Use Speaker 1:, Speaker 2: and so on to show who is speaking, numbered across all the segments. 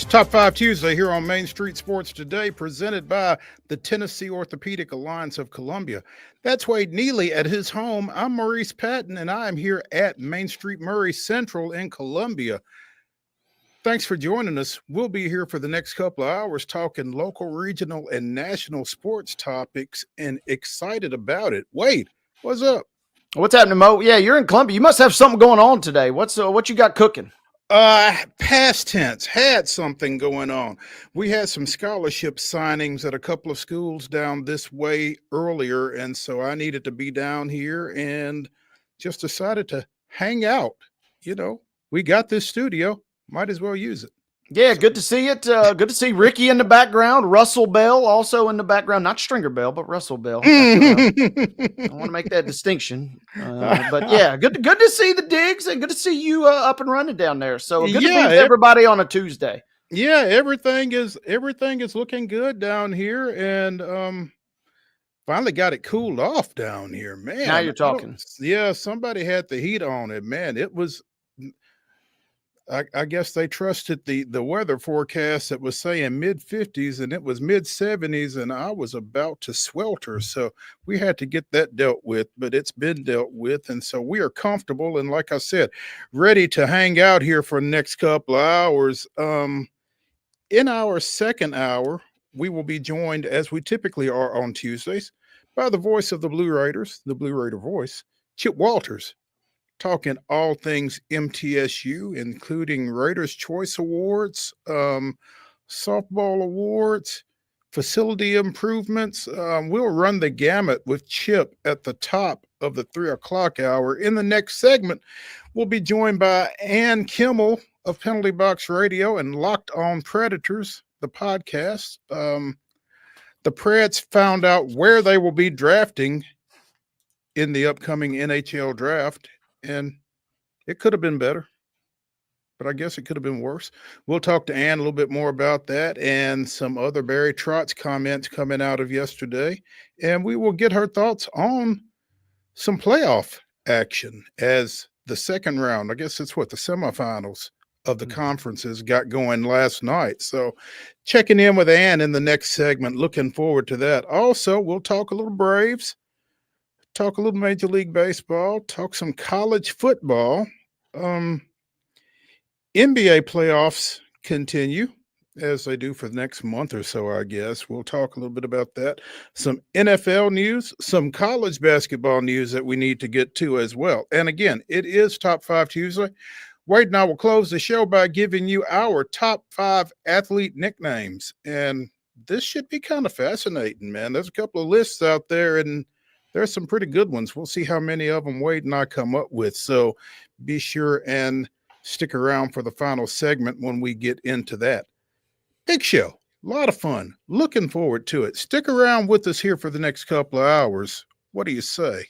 Speaker 1: It's Top 5 Tuesday here on Main Street Sports Today, presented by the Tennessee Orthopedic Alliance of Columbia. That's Wade Neely at his home. I'm Maurice Patton, and I am here at Main Street Murray Central in Columbia. Thanks for joining us. We'll be here for the next couple of hours talking local, regional, and national sports topics, and excited about it. Wade, what's up?
Speaker 2: What's happening, Mo? Yeah, you're in Columbia. You must have something going on today. What you got cooking?
Speaker 1: Past tense, had something going on. We had some scholarship signings at a couple of schools down this way earlier, and so I needed to be down here and just decided to hang out. You know, we got this studio, might as well use it.
Speaker 2: Yeah, good to see it. Good to see Ricky in the background. Russell Bell also in the background. Not Stringer Bell, but Russell Bell. I want to make that distinction. But yeah, good to see the digs and good to see you up and running down there. So good to be with everybody on a Tuesday.
Speaker 1: Yeah, everything is looking good down here, and finally got it cooled off down here, man.
Speaker 2: Now you're talking.
Speaker 1: Yeah, somebody had the heat on it, man. It was. I guess they trusted the weather forecast that was saying mid-50s, and it was mid-70s, and I was about to swelter. So we had to get that dealt with, but it's been dealt with, and so we are comfortable. And like I said, ready to hang out here for the next couple of hours. In our second hour, we will be joined, as we typically are on Tuesdays, by the voice of the Blue Raiders, the Blue Raider voice, Chip Walters. Talking all things MTSU, including Raiders Choice Awards, softball awards, facility improvements. We'll run the gamut with Chip at the top of the 3 o'clock hour. In the next segment, we'll be joined by KIMMEL of Penalty Box Radio and Locked On Predators, the podcast. The Preds found out where they will be drafting in the upcoming NHL draft. And it could have been better, but I guess it could have been worse. We'll talk to Ann a little bit more about that and some other Barry Trotz comments coming out of yesterday. And we will get her thoughts on some playoff action as the second round, I guess it's the semifinals of the conferences got going last night. So checking in with Ann in the next segment, looking forward to that. Also, we'll talk a little Braves. Talk a little Major League Baseball, talk some college football. NBA playoffs continue as they do for the next month or so, I guess. We'll talk a little bit about that. Some NFL news, some college basketball news that we need to get to as well. And again, it is Top 5 Tuesday. Wade and I will close the show by giving you our top 5 athlete nicknames. And this should be kind of fascinating, man. There's a couple of lists out there, and there's some pretty good ones. We'll see how many of them Wade and I come up with. So be sure and stick around for the final segment when we get into that. Big show. A lot of fun. Looking forward to it. Stick around with us here for the next couple of hours. What do you say?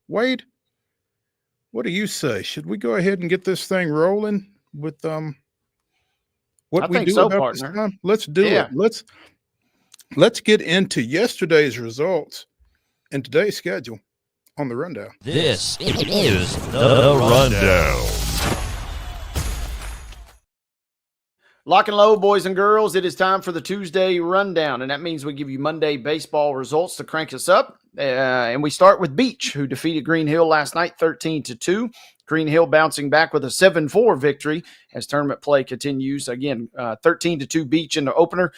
Speaker 1: Wade, what do you say? Should we go ahead and get this thing rolling with what we do about this time? Let's do it. Let's get into yesterday's results and today's schedule on the Rundown.
Speaker 3: This is the Rundown.
Speaker 2: Lock and load, boys and girls. It is time for the Tuesday Rundown, and that means we give you Monday baseball results to crank us up. And we start with Beach, who defeated Green Hill last night 13-2. Green Hill bouncing back with a 7-4 victory as tournament play continues. Again, 13-2 Beach in the opener.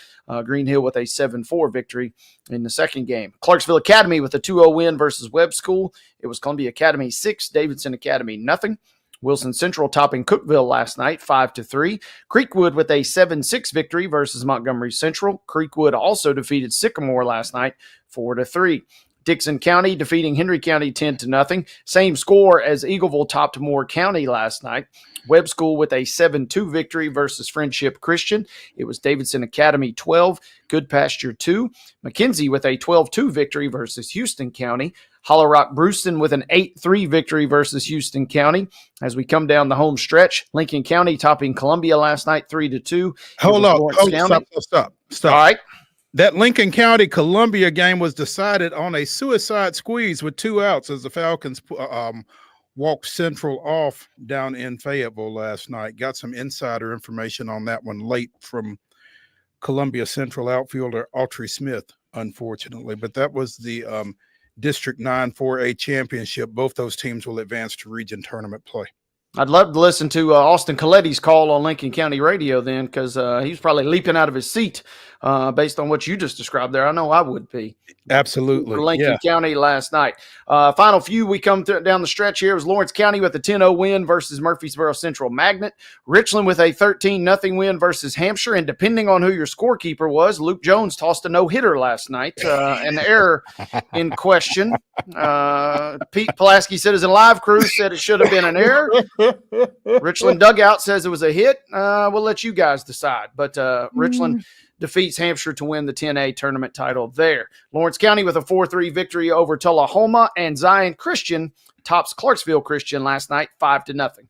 Speaker 2: Green Hill with a 7-4 victory in the second game. Clarksville Academy with a 2-0 win versus Webb School. It was Columbia Academy 6, Davidson Academy nothing. Wilson Central topping Cookeville last night 5-3. Creekwood with a 7-6 victory versus Montgomery Central. Creekwood also defeated Sycamore last night 4-3. Dixon County defeating Henry County 10-0. Same score as Eagleville topped Moore County last night. Webb School with a 7-2 victory versus Friendship Christian. It was Davidson Academy 12, Good Pasture 2. McKenzie with a 12-2 victory versus Houston County. Hollow Rock Brewston with an 8-3 victory versus Houston County. As we come down the home stretch, Lincoln County topping Columbia last night 3-2.
Speaker 1: Hold on. Stop.
Speaker 2: All right.
Speaker 1: That Lincoln County Columbia game was decided on a suicide squeeze with 2 outs as the Falcons walked Central off down in Fayetteville last night. Got some insider information on that one late from Columbia Central outfielder Autry Smith, unfortunately. But that was the District 9 4A championship. Both those teams will advance to region tournament play.
Speaker 2: I'd love to listen to Austin Coletti's call on Lincoln County radio then, because he was probably leaping out of his seat based on what you just described there. I know I would be.
Speaker 1: Absolutely.
Speaker 2: For Lincoln County last night. Final few we come down the stretch here was Lawrence County with a 10-0 win versus Murfreesboro Central Magnet. Richland with a 13-0 win versus Hampshire. And depending on who your scorekeeper was, Luke Jones tossed a no-hitter last night. An error in question. Pete Pulaski said his live crew said it should have been an error. Richland dugout says it was a hit. We'll let you guys decide. But Richland defeats Hampshire to win the 10A tournament title there. Lawrence County with a 4-3 victory over Tullahoma, and Zion Christian tops Clarksville Christian last night 5-0.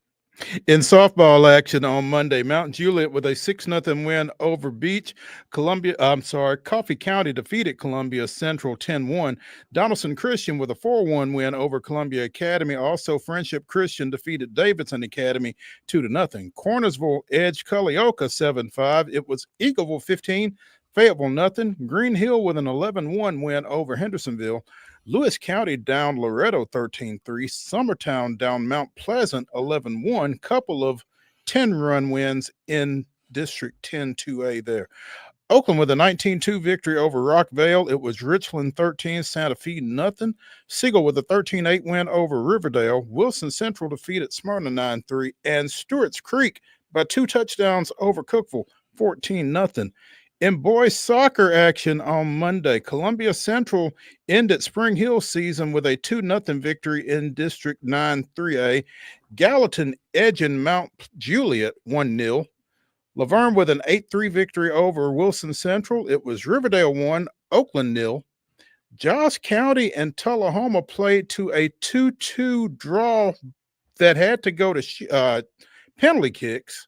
Speaker 1: In softball action on Monday, Mount Juliet with a 6-0 win over Beach. Coffee County defeated Columbia Central 10-1. Donaldson Christian with a 4-1 win over Columbia Academy. Also, Friendship Christian defeated Davidson Academy 2-0. Cornersville edged Culleoka 7-5. It was Eagleville 15, Fayetteville nothing. Green Hill with an 11-1 win over Hendersonville. Lewis County down Loretto 13-3. Summertown down Mount Pleasant 11-1. Couple of 10-run wins in District 10 2A there. Oakland with a 19-2 victory over Rockvale. It was Richland 13, Santa Fe nothing. Siegel with a 13-8 win over Riverdale. Wilson Central defeated Smyrna 9-3. And Stewart's Creek by 2 touchdowns over Cookeville 14-0. In boys soccer action on Monday, Columbia Central ended Spring Hill season with a 2-0 victory in District 9 3A. Gallatin edging Mount Juliet 1-0. Laverne with an 8-3 victory over Wilson Central. It was Riverdale 1, Oakland 0. Giles County and Tullahoma played to a 2-2 draw that had to go to penalty kicks.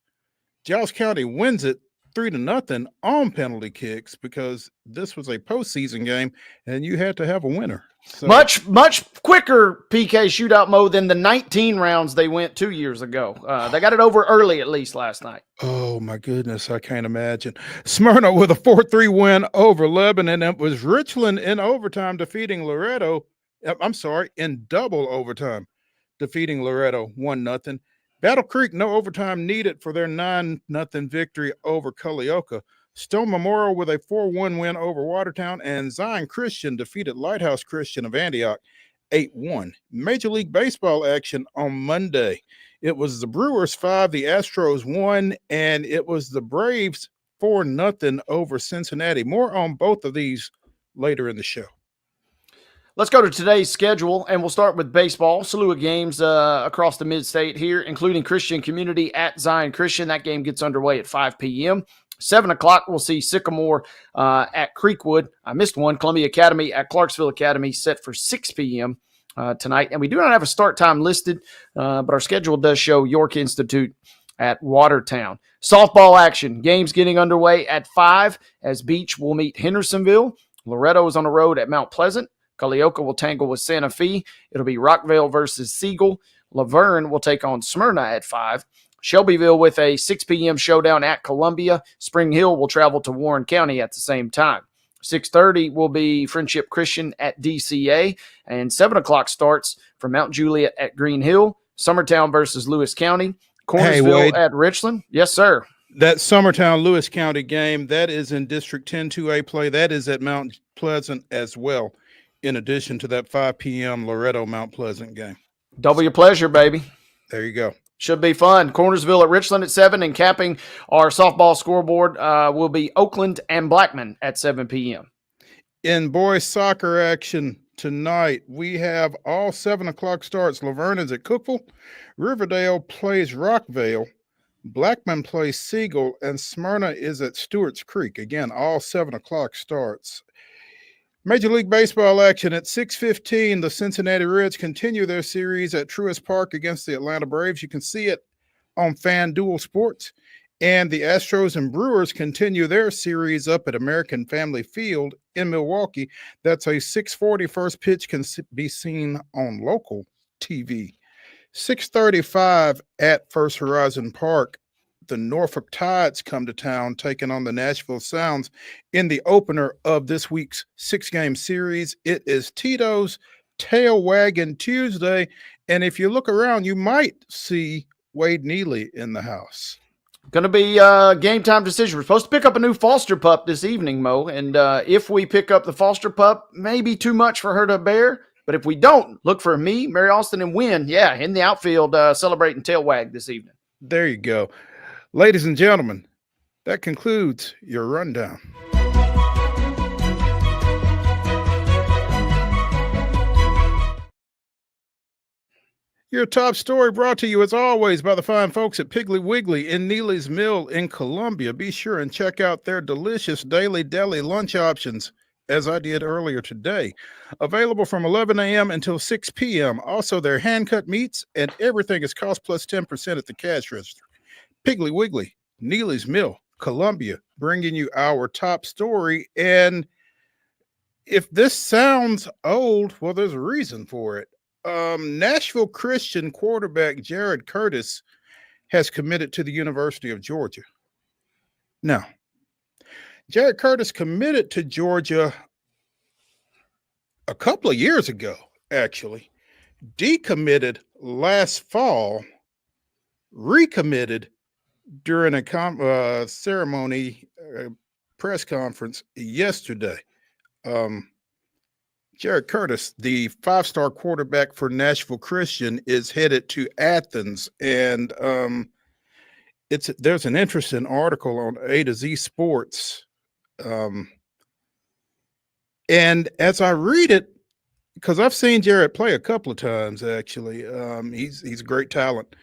Speaker 1: Giles County wins it 3-0 on penalty kicks because this was a postseason game and you had to have a winner. So,
Speaker 2: much quicker PK shootout mode than the 19 rounds they went 2 years ago. They got it over early, at least last night.
Speaker 1: Oh my goodness, I can't imagine. Smyrna with a 4-3 win over Lebanon. It was Richland in overtime defeating Loretto. In double overtime defeating Loretto 1-0. Battle Creek, no overtime needed for their 9-0 victory over Culleoka. Stone Memorial with a 4-1 win over Watertown, and Zion Christian defeated Lighthouse Christian of Antioch 8-1. Major League Baseball action on Monday. It was the Brewers 5, the Astros 1, and it was the Braves 4-0 over Cincinnati. More on both of these later in the show.
Speaker 2: Let's go to today's schedule, and we'll start with baseball. Slew of games across the mid-state here, including Christian Community at Zion Christian. That game gets underway at 5 p.m. 7 o'clock, we'll see Sycamore at Creekwood. I missed one. Columbia Academy at Clarksville Academy set for 6 p.m. Tonight. And we do not have a start time listed, but our schedule does show York Institute at Watertown. Softball action. Games getting underway at 5 as Beach will meet Hendersonville. Loretto is on the road at Mount Pleasant. Culleoka will tangle with Santa Fe. It'll be Rockvale versus Siegel. Laverne will take on Smyrna at 5. Shelbyville with a 6 p.m. showdown at Columbia. Spring Hill will travel to Warren County at the same time. 6:30 will be Friendship Christian at DCA. And 7 o'clock starts for Mount Juliet at Green Hill. Summertown versus Lewis County. Cornersville at Richland. Yes, sir.
Speaker 1: That Summertown Lewis County game, that is in District 10 2A play. That is at Mount Pleasant as well, in addition to that 5 p.m. Loretto Mount Pleasant game.
Speaker 2: Double your pleasure, baby.
Speaker 1: There you go.
Speaker 2: Should be fun. Cornersville at Richland at 7, and capping our softball scoreboard will be Oakland and Blackman at 7 p.m.
Speaker 1: In boys soccer action tonight, we have all 7 o'clock starts. Laverne is at Cookeville. Riverdale plays Rockvale. Blackman plays Siegel, and Smyrna is at Stewart's Creek. Again, all 7 o'clock starts. Major League Baseball action at 6:15. The Cincinnati Reds continue their series at Truist Park against the Atlanta Braves. You can see it on FanDuel Sports. And the Astros and Brewers continue their series up at American Family Field in Milwaukee. That's a 6:40 first pitch, can be seen on local TV. 6:35 at First Horizon Park. The Norfolk Tides come to town, taking on the Nashville Sounds in the opener of this week's 6-game series. It is Tito's Tail Wagging Tuesday, and if you look around, you might see Wade Neely in the house.
Speaker 2: Going to be game time decision. We're supposed to pick up a new foster pup this evening, Mo. And if we pick up the foster pup, maybe too much for her to bear. But if we don't, look for me, Mary Austin, and Wynn. Yeah, in the outfield celebrating tail wag this evening.
Speaker 1: There you go. Ladies and gentlemen, that concludes your rundown. Your top story brought to you, as always, by the fine folks at Piggly Wiggly in Neely's Mill in Columbia. Be sure and check out their delicious daily deli lunch options, as I did earlier today. Available from 11 a.m. until 6 p.m. Also, their hand-cut meats, and everything is cost plus 10% at the cash register. Piggly Wiggly, Neely's Mill, Columbia, bringing you our top story. And if this sounds old, well, there's a reason for it. Nashville Christian quarterback Jared Curtis has committed to the University of Georgia. Now, Jared Curtis committed to Georgia a couple of years ago, actually. Decommitted last fall, recommitted during a ceremony, press conference yesterday. Jared Curtis, the 5-star quarterback for Nashville Christian, is headed to Athens, and there's an interesting article on A to Z Sports, and as I read it, because I've seen Jared play a couple of times actually, he's a great talent,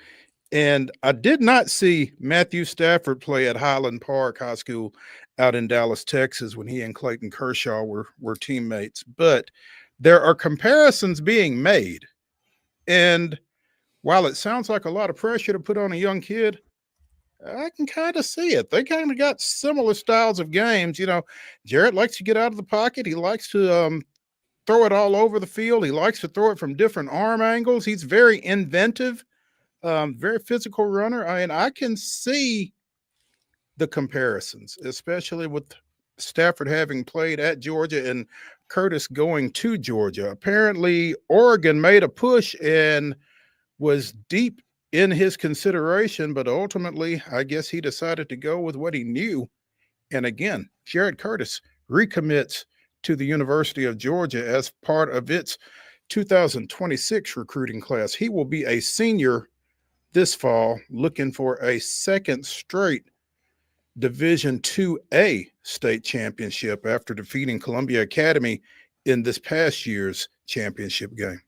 Speaker 1: and I did not see Matthew Stafford play at Highland Park High School out in Dallas, Texas, when he and Clayton Kershaw were teammates. But there are comparisons being made. And while it sounds like a lot of pressure to put on a young kid, I can kind of see it. They kind of got similar styles of games. You know, Jarrett likes to get out of the pocket. He likes to throw it all over the field. He likes to throw it from different arm angles. He's very inventive, very physical runner. I mean, I can see the comparisons, especially with Stafford having played at Georgia and Curtis going to Georgia. Apparently, Oregon made a push and was deep in his consideration, but ultimately, I guess he decided to go with what he knew. And again, Jared Curtis recommits to the University of Georgia as part of its 2026 recruiting class. He will be a senior this fall, looking for a second straight Division IIA state championship after defeating Columbia Academy in this past year's championship game.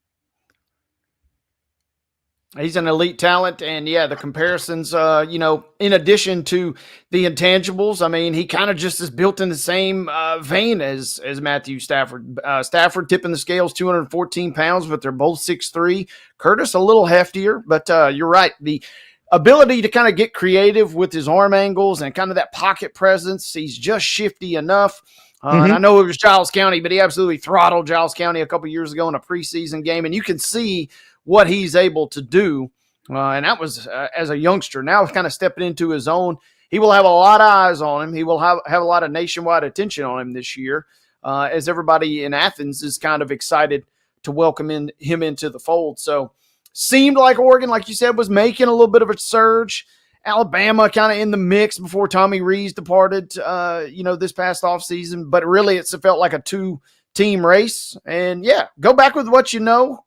Speaker 2: He's an elite talent, and yeah, the comparisons, in addition to the intangibles, I mean, he kind of just is built in the same vein as Matthew Stafford. Stafford tipping the scales 214 pounds, but they're both 6'3". Curtis a little heftier, but you're right. The ability to kind of get creative with his arm angles and kind of that pocket presence, he's just shifty enough. And I know it was Giles County, but he absolutely throttled Giles County a couple years ago in a preseason game, and you can see what he's able to do. And that was as a youngster. Now kind of stepping into his own. He will have a lot of eyes on him. He will have a lot of nationwide attention on him this year, as everybody in Athens is kind of excited to welcome him into the fold. So seemed like Oregon, like you said, was making a little bit of a surge. Alabama kind of in the mix before Tommy Rees departed, this past offseason. But really, it felt like a two-team race. And, yeah, go back with what you know.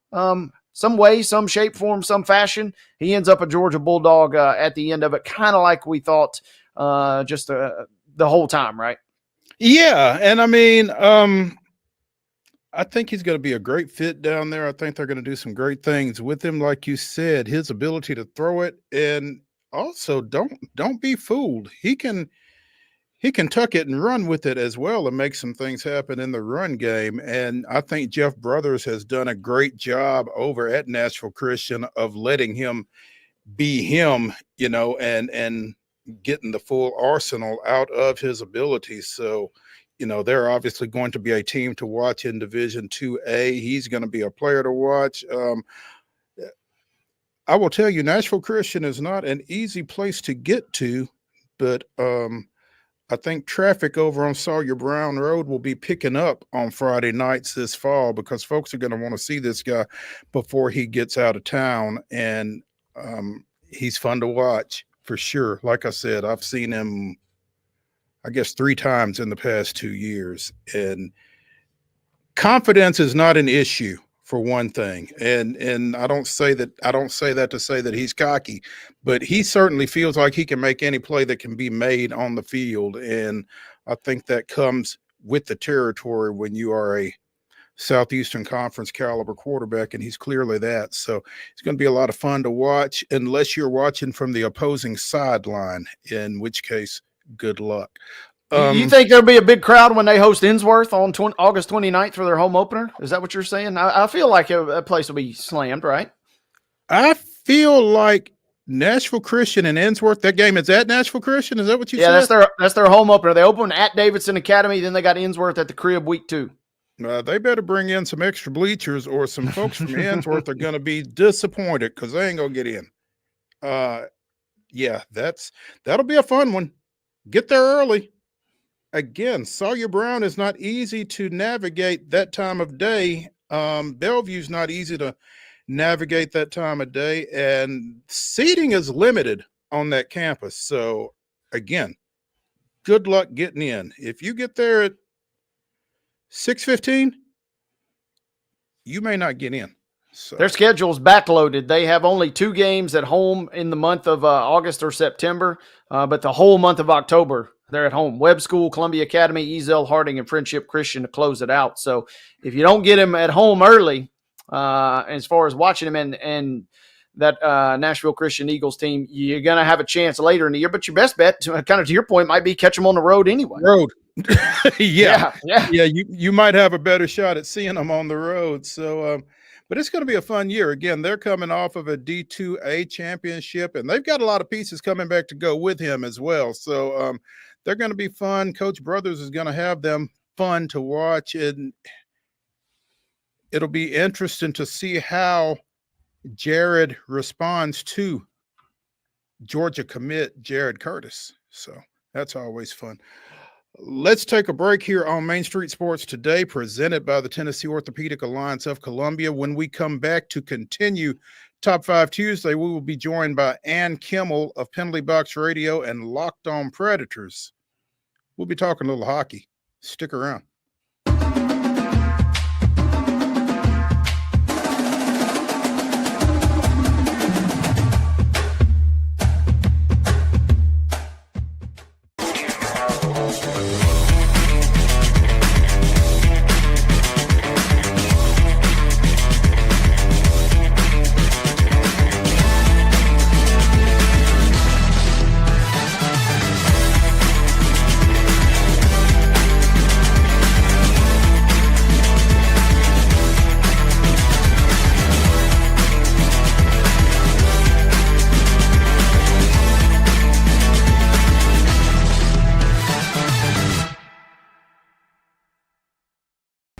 Speaker 2: Some way, some shape, form, some fashion. He ends up a Georgia Bulldog at the end of it, kind of like we thought the whole time, right?
Speaker 1: Yeah, and I mean, I think he's going to be a great fit down there. I think they're going to do some great things with him, like you said. His ability to throw it, and also don't be fooled. He can tuck it and run with it as well and make some things happen in the run game. And I think Jeff Brothers has done a great job over at Nashville Christian of letting him be him, and getting the full arsenal out of his abilities. So, they're obviously going to be a team to watch in Division IIA. He's going to be a player to watch. I will tell you, Nashville Christian is not an easy place to get to, but I think traffic over on Sawyer Brown Road will be picking up on Friday nights this fall because folks are going to want to see this guy before he gets out of town. And he's fun to watch for sure. Like I said, I've seen him, I guess, 3 times in the past 2 years. And confidence is not an issue, for one thing. And I don't say that to say that he's cocky, but he certainly feels like he can make any play that can be made on the field. And I think that comes with the territory when you are a Southeastern Conference caliber quarterback, and he's clearly that. So it's going to be a lot of fun to watch, unless you're watching from the opposing sideline, in which case, good luck.
Speaker 2: You think there'll be a big crowd when they host Innsworth on August 29th for their home opener? Is that what you're saying? I feel like that place will be slammed, right?
Speaker 1: I feel like Nashville Christian and Innsworth, that game is at Nashville Christian. Is that what you said?
Speaker 2: Yeah, that's their home opener. They open at Davidson Academy, then they got Innsworth at the crib week 2.
Speaker 1: They better bring in some extra bleachers, or some folks from Innsworth are going to be disappointed because they ain't going to get in. Yeah, that'll be a fun one. Get there early. Again, Sawyer Brown is not easy to navigate that time of day. Bellevue's not easy to navigate that time of day, and seating is limited on that campus. So again, good luck getting in. If you get there at 6:15, you may not get in. So
Speaker 2: their schedule's backloaded. They have only 2 games at home in the month of August or September, but the whole month of October, they're at home. Webb School, Columbia Academy, Ezel, Harding, and Friendship Christian to close it out. So if you don't get him at home early, as far as watching him and that Nashville Christian Eagles team, you're going to have a chance later in the year. But your best bet, kind of to your point, might be catch them on the road anyway.
Speaker 1: Yeah. You might have a better shot at seeing them on the road. So, but it's going to be a fun year. Again, they're coming off of a D2A championship, and they've got a lot of pieces coming back to go with him as well. So they're going to be fun. Coach Brothers is going to have them fun to watch, and it'll be interesting to see how Jared responds to Georgia commit Jared Curtis. So that's always fun. Let's take a break here on Main Street Sports Today, presented by the Tennessee Orthopedic Alliance of Columbia. When we come back to continue Top 5 Tuesday, we will be joined by Ann Kimmel of Penalty Box Radio and Locked On Predators. We'll be talking a little hockey. Stick around.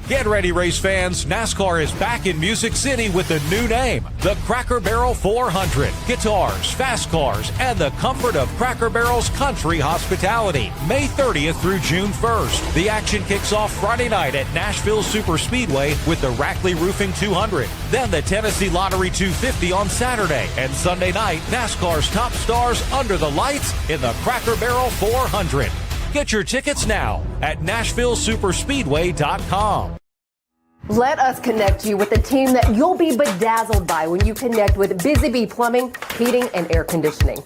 Speaker 4: Get ready, race fans. NASCAR is back in Music City with a new name, the Cracker Barrel 400. Guitars, fast cars, and the comfort of Cracker Barrel's country hospitality. May 30th through June 1st. The action kicks off Friday night at Nashville Super Speedway with the Rackley Roofing 200. Then the Tennessee Lottery 250 on Saturday. And Sunday night, NASCAR's top stars under the lights in the Cracker Barrel 400. Get your tickets now at NashvilleSuperspeedway.com.
Speaker 5: Let us connect you with a team that you'll be bedazzled by when you connect with Busy Bee Plumbing, Heating, and Air Conditioning.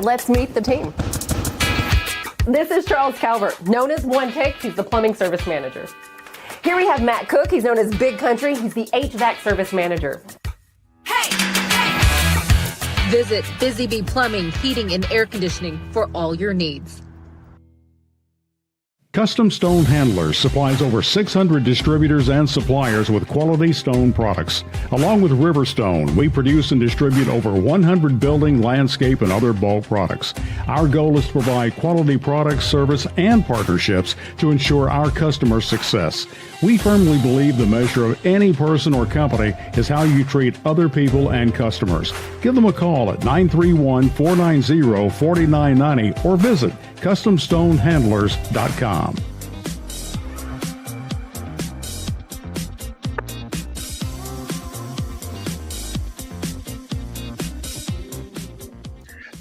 Speaker 5: Let's meet the team. This is Charles Calvert, known as One Take. He's the plumbing service manager. Here we have Matt Cook. He's known as Big Country. He's the HVAC service manager.
Speaker 6: Visit Busy Bee Plumbing, Heating, and Air Conditioning for all your needs.
Speaker 7: Custom Stone Handlers supplies over 600 distributors and suppliers with quality stone products. Along with Riverstone, we produce and distribute over 100 building, landscape, and other bulk products. Our goal is to provide quality products, service, and partnerships to ensure our customers' success. We firmly believe the measure of any person or company is how you treat other people and customers. Give them a call at 931-490-4990 or visit CustomStoneHandlers.com.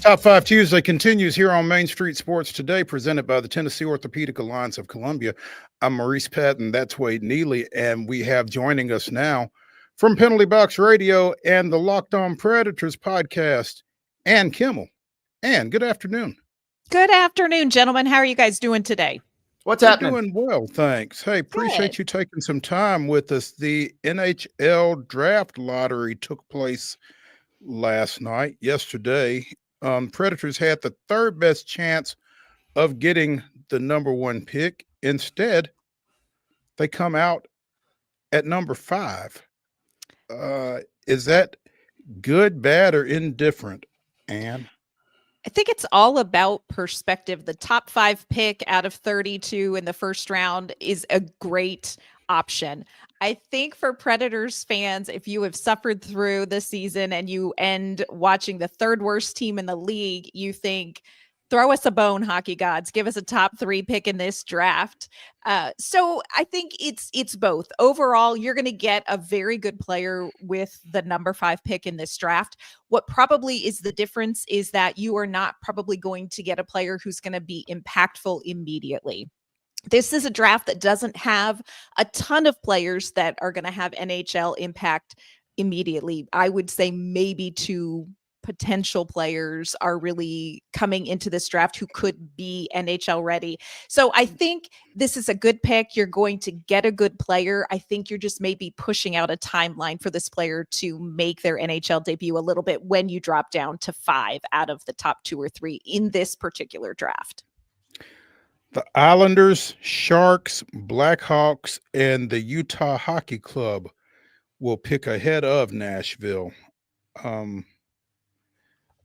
Speaker 1: Top 5 Tuesday continues here on Main Street Sports Today, presented by the Tennessee Orthopedic Alliance of Columbia. I'm Maurice Patton, that's Wade Neely, and we have joining us now from Penalty Box Radio and the Locked On Predators podcast, Ann Kimmel. Ann, good afternoon.
Speaker 8: Good afternoon, gentlemen. How are you guys doing today?
Speaker 2: What's
Speaker 1: We're
Speaker 2: happening?
Speaker 1: doing well, thanks. Hey, appreciate
Speaker 8: Good.
Speaker 1: you taking some time with us. The NHL draft lottery took place yesterday. Predators had the third best chance of getting the number 1 pick. Instead, they come out at number 5. Is that good, bad, or indifferent, Ann?
Speaker 8: I think it's all about perspective. The top 5 pick out of 32 in the first round is a great option. I think for Predators fans, if you have suffered through the season and you end watching the third worst team in the league, you think, throw us a bone, hockey gods, give us a top 3 pick in this draft. So I think it's both. Overall, you're going to get a very good player with the number 5 pick in this draft. What probably is the difference is that you are not probably going to get a player who's going to be impactful immediately. This is a draft that doesn't have a ton of players that are going to have NHL impact immediately. I would say maybe 2 potential players are really coming into this draft who could be NHL ready. So I think this is a good pick. You're going to get a good player. I think you're just maybe pushing out a timeline for this player to make their NHL debut a little bit when you drop down to 5 out of the top 2 or 3 in this particular draft.
Speaker 1: The Islanders, Sharks, Blackhawks, and the Utah Hockey Club will pick ahead of Nashville.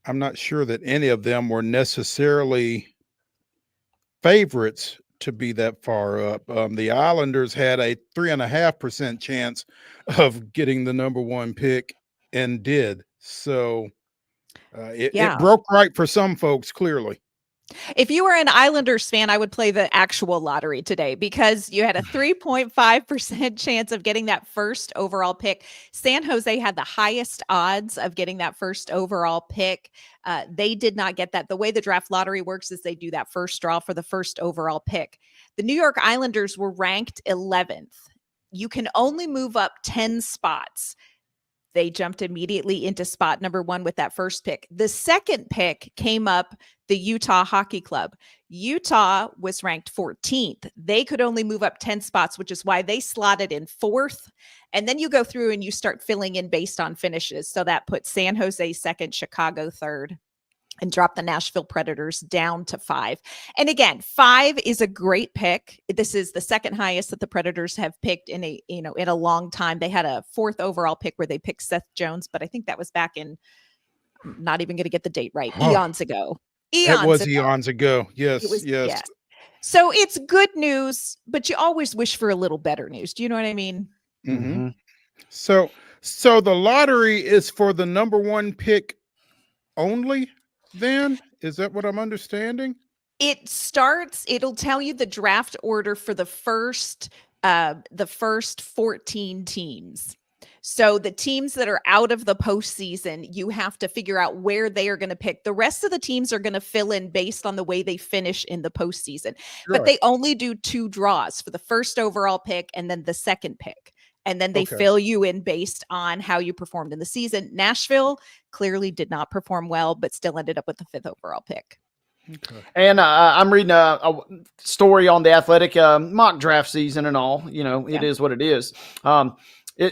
Speaker 1: I'm not sure that any of them were necessarily favorites to be that far up. The Islanders had a 3.5% chance of getting the number 1 pick and did. So it broke right for some folks, clearly.
Speaker 8: If you were an Islanders fan, I would play the actual lottery today because you had a 3.5% chance of getting that first overall pick. San Jose had the highest odds of getting that first overall pick. They did not get that. The way the draft lottery works is they do that first draw for the first overall pick. The New York Islanders were ranked 11th. You can only move up 10 spots. They jumped immediately into spot number 1 with that first pick. The second pick came up the Utah Hockey Club. Utah was ranked 14th. They could only move up 10 spots, which is why they slotted in 4th. And then you go through and you start filling in based on finishes. So that puts San Jose 2nd, Chicago 3rd, and drop the Nashville Predators down to 5. And again, 5 is a great pick. This is the second highest that the Predators have picked in a long time. They had a 4th overall pick where they picked Seth Jones, but I think that was back in, I'm not even going to get the date right, eons ago.
Speaker 1: Eons ago. Yes.
Speaker 8: Yes. So it's good news, but you always wish for a little better news. Do you know what I mean?
Speaker 1: Mm-hmm. So the lottery is for the number 1 pick only, then? Is that what I'm understanding?
Speaker 8: It'll tell you the draft order for the first 14 teams. So the teams that are out of the postseason, you have to figure out where they are going to pick. The rest of the teams are going to fill in based on the way they finish in the postseason.
Speaker 1: Right.
Speaker 8: But they only do 2 draws for the first overall pick and then the second pick. And then they fill you in based on how you performed in the season. Nashville clearly did not perform well, but still ended up with the 5th overall pick.
Speaker 2: Okay. And I'm reading a story on the Athletic mock draft season and all. It is what it is.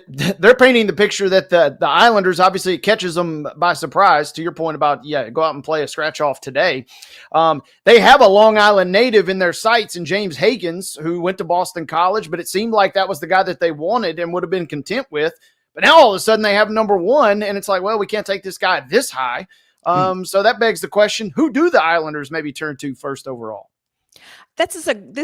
Speaker 2: they're painting the picture that the Islanders, obviously it catches them by surprise, to your point about, go out and play a scratch off today. They have a Long Island native in their sights in James Higgins, who went to Boston College, but it seemed like that was the guy that they wanted and would have been content with. But now all of a sudden they have number one, and it's like, well, we can't take this guy this high. So that begs the question, who do the Islanders maybe turn to first overall?
Speaker 8: This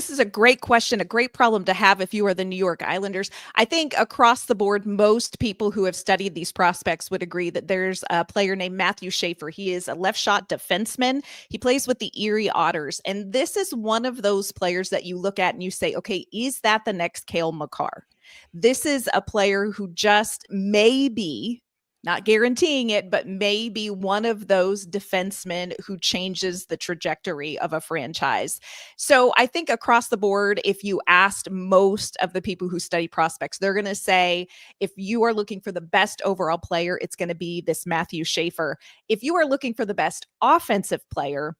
Speaker 8: is a great question, a great problem to have if you are the New York Islanders. I think across the board, most people who have studied these prospects would agree that there's a player named Matthew Schaefer. He is a left shot defenseman. He plays with the Erie Otters. And this is one of those players that you look at and you say, okay, is that the next Cale Makar? This is a player who just may be, not guaranteeing it, but maybe one of those defensemen who changes the trajectory of a franchise. So I think across the board, if you asked most of the people who study prospects, they're going to say, if you are looking for the best overall player, it's going to be this Matthew Schaefer. If you are looking for the best offensive player,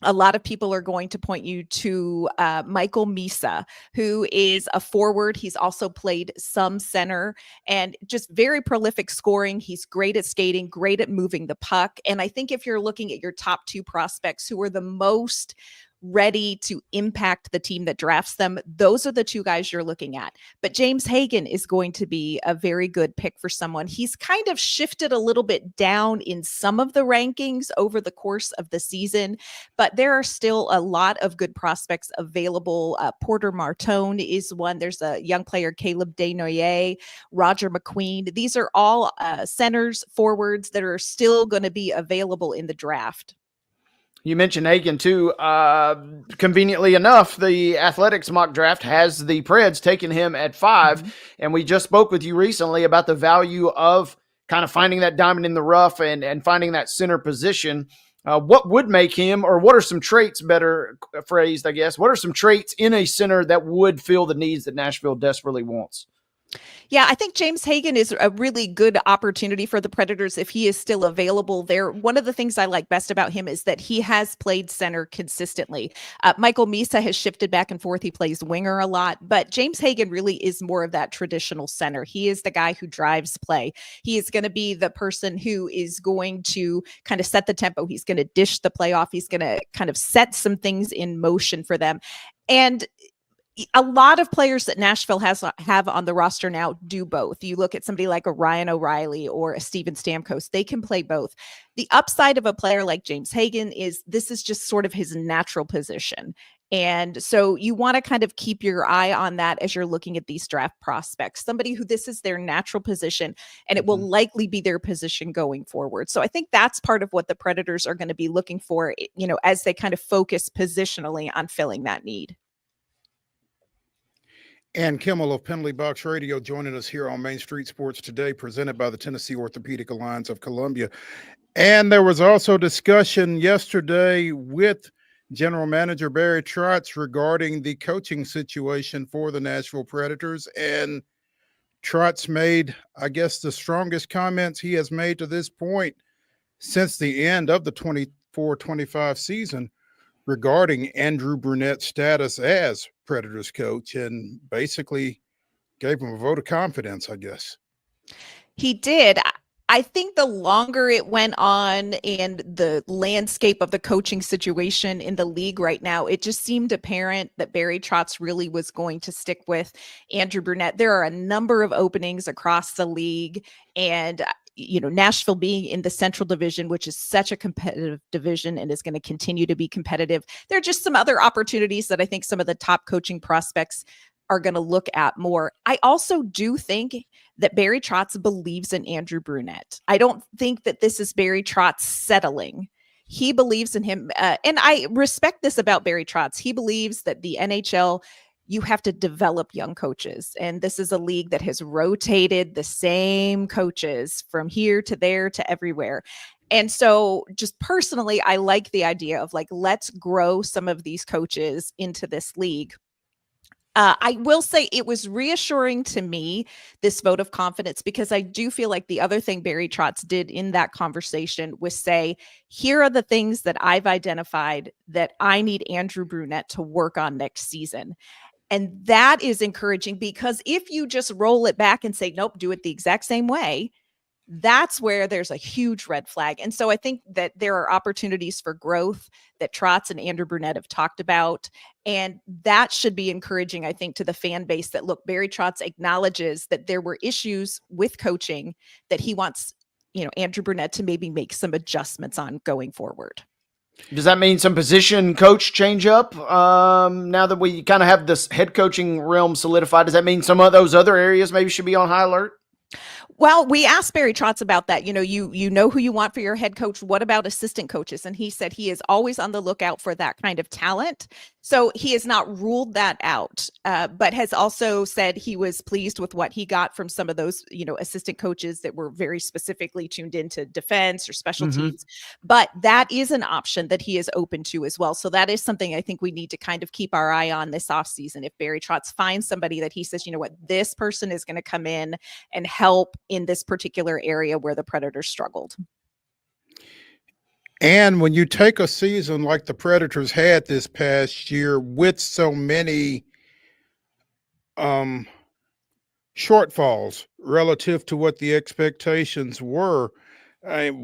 Speaker 8: a lot of people are going to point you to Michael Misa, who is a forward. He's also played some center and just very prolific scoring. He's great at skating, great at moving the puck. And I think if you're looking at your top two prospects who are the most ready to impact the team that drafts them, those are the two guys you're looking at. But James Hagan is going to be a very good pick for someone. He's kind of shifted a little bit down in some of the rankings over the course of the season, but there are still a lot of good prospects available. Porter Martone is one. There's a young player, Caleb Desnoyers, Roger McQueen. These are all centers, forwards that are still going to be available in the draft.
Speaker 2: You mentioned Hagan too. Conveniently enough, the Athletics mock draft has the Preds taking him at 5. Mm-hmm. And we just spoke with you recently about the value of kind of finding that diamond in the rough and finding that center position. What would make him, or what are some traits, better phrased, I guess, what are some traits in a center that would fill the needs that Nashville desperately wants?
Speaker 8: Yeah, I think James Hagan is a really good opportunity for the Predators if he is still available there. One of the things I like best about him is that he has played center consistently. Michael Misa has shifted back and forth. He plays winger a lot, but James Hagan really is more of that traditional center. He is the guy who drives play. He is going to be the person who is going to kind of set the tempo. He's going to dish the play off. He's going to kind of set some things in motion for them. And a lot of players that Nashville have on the roster now do both. You look at somebody like a Ryan O'Reilly or a Steven Stamkos, they can play both. The upside of a player like James Hagan is this is just sort of his natural position. And so you want to kind of keep your eye on that as you're looking at these draft prospects, somebody who this is their natural position and it will likely be their position going forward. So I think that's part of what the Predators are going to be looking for, as they kind of focus positionally on filling that need.
Speaker 1: And Kimmel of Penalty Box Radio joining us here on Main Street Sports Today, presented by the Tennessee Orthopedic Alliance of Columbia. And there was also discussion yesterday with General Manager Barry Trotz regarding the coaching situation for the Nashville Predators. And Trotz made, I guess, the strongest comments he has made to this point since the end of the 24-25 season regarding Andrew Brunette's status as Predators coach, and basically gave him a vote of confidence, I guess.
Speaker 8: He did. I think the longer it went on and the landscape of the coaching situation in the league right now, it just seemed apparent that Barry Trotz really was going to stick with Andrew Brunette. There are a number of openings across the league, and Nashville being in the Central Division, which is such a competitive division and is going to continue to be competitive. There are just some other opportunities that I think some of the top coaching prospects are going to look at more. I also do think that Barry Trotz believes in Andrew Brunette. I don't think that this is Barry Trotz settling. He believes in him. And I respect this about Barry Trotz. He believes that the NHL, you have to develop young coaches. And this is a league that has rotated the same coaches from here to there to everywhere. And so just personally, I like the idea of let's grow some of these coaches into this league. I will say it was reassuring to me, this vote of confidence, because I do feel like the other thing Barry Trotz did in that conversation was say, here are the things that I've identified that I need Andrew Brunette to work on next season. And that is encouraging, because if you just roll it back and say, nope, do it the exact same way, that's where there's a huge red flag. And so I think that there are opportunities for growth that Trotz and Andrew Brunette have talked about. And that should be encouraging, I think, to the fan base, that look, Barry Trotz acknowledges that there were issues with coaching that he wants, Andrew Brunette to maybe make some adjustments on going forward.
Speaker 2: Does that mean some position coach change up? Now that we kind of have this head coaching realm solidified, does that mean some of those other areas maybe should be on high alert?
Speaker 8: Well, we asked Barry Trotz about that. You know who you want for your head coach. What about assistant coaches? And he said he is always on the lookout for that kind of talent. So he has not ruled that out, but has also said he was pleased with what he got from some of those, assistant coaches that were very specifically tuned into defense or special teams. But that is an option that he is open to as well. So that is something I think we need to kind of keep our eye on this offseason. If Barry Trotz finds somebody that he says, you know what, this person is going to come in and help in this particular area where the Predators struggled.
Speaker 1: And when you take a season like the Predators had this past year with so many shortfalls relative to what the expectations were, I'm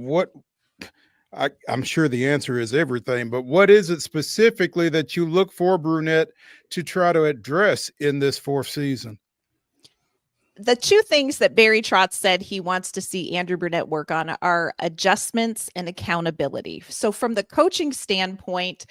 Speaker 1: sure the answer is everything, but what is it specifically that you look for, Brunette, to try to address in this fourth season?
Speaker 8: The two things that Barry Trotz said he wants to see Andrew Brunette work on are adjustments and accountability. So from the coaching standpoint,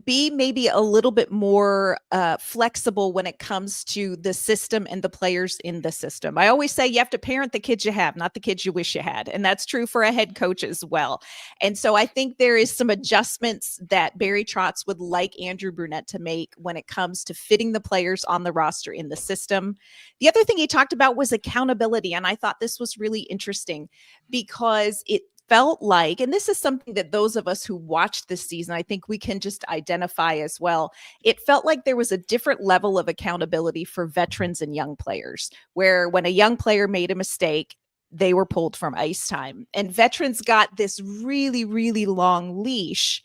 Speaker 8: be maybe a little bit more flexible when it comes to the system and the players in the system. I always say you have to parent the kids you have, not the kids you wish you had. And that's true for a head coach as well. And so I think there is some adjustments that Barry Trotz would like Andrew Brunette to make when it comes to fitting the players on the roster in the system. The other thing he talked about was accountability. And I thought this was really interesting because it felt like, and this is something that those of us who watched this season, I think we can just identify as well. It felt like there was a different level of accountability for veterans and young players, where when a young player made a mistake, they were pulled from ice time. And veterans got this really, really long leash.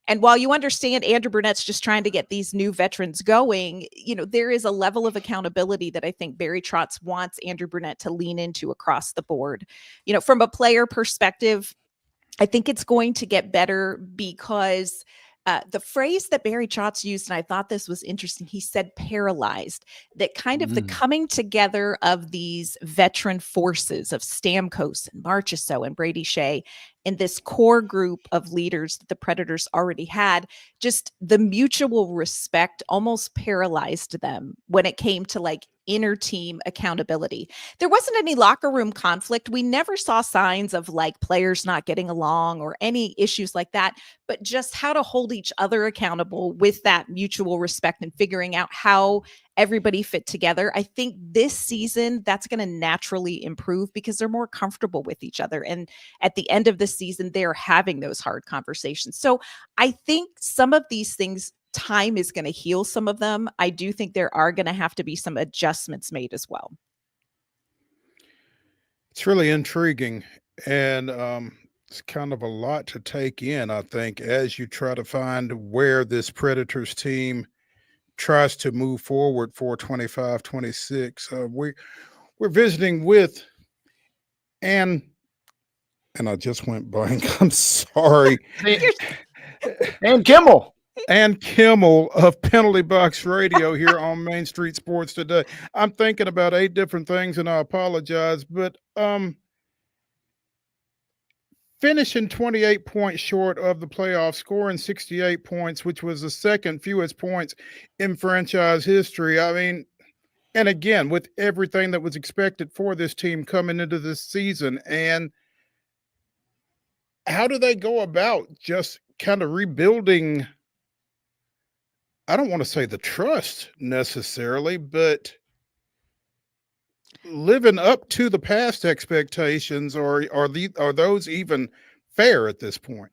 Speaker 8: And while you understand Andrew Brunette's just trying to get these new veterans going, there is a level of accountability that I think Barry Trotz wants Andrew Brunette to lean into across the board. From a player perspective, I think it's going to get better because the phrase that Barry Trotz used, and I thought this was interesting, he said paralyzed, that kind of the coming together of these veteran forces of Stamkos and Marchessault and Brady Shea and this core group of leaders that the Predators already had, just the mutual respect almost paralyzed them when it came to like inner team accountability. There wasn't any locker room conflict. We never saw signs of like players not getting along or any issues like that, but just how to hold each other accountable with that mutual respect and figuring out how everybody fit together. I think this season that's going to naturally improve because they're more comfortable with each other. And at the end of the season, they're having those hard conversations. So I think some of these things, time is going to heal some of them. I do think there are going to have to be some adjustments made as well.
Speaker 1: It's really intriguing. And it's kind of a lot to take in, I think, as you try to find where this Predators team tries to move forward for 25-26. We're visiting with and I just went blank. I'm sorry.
Speaker 2: And KIMMEL.
Speaker 1: And KIMMEL of Penalty Box Radio here on Main Street Sports Today. I'm thinking about 8 different things, and I apologize, but finishing 28 points short of the playoffs, scoring 68 points, which was the second fewest points in franchise history. I mean, and again, with everything that was expected for this team coming into this season. And how do they go about just kind of rebuilding? I don't want to say the trust necessarily, but living up to the past expectations, or are those even fair at this point?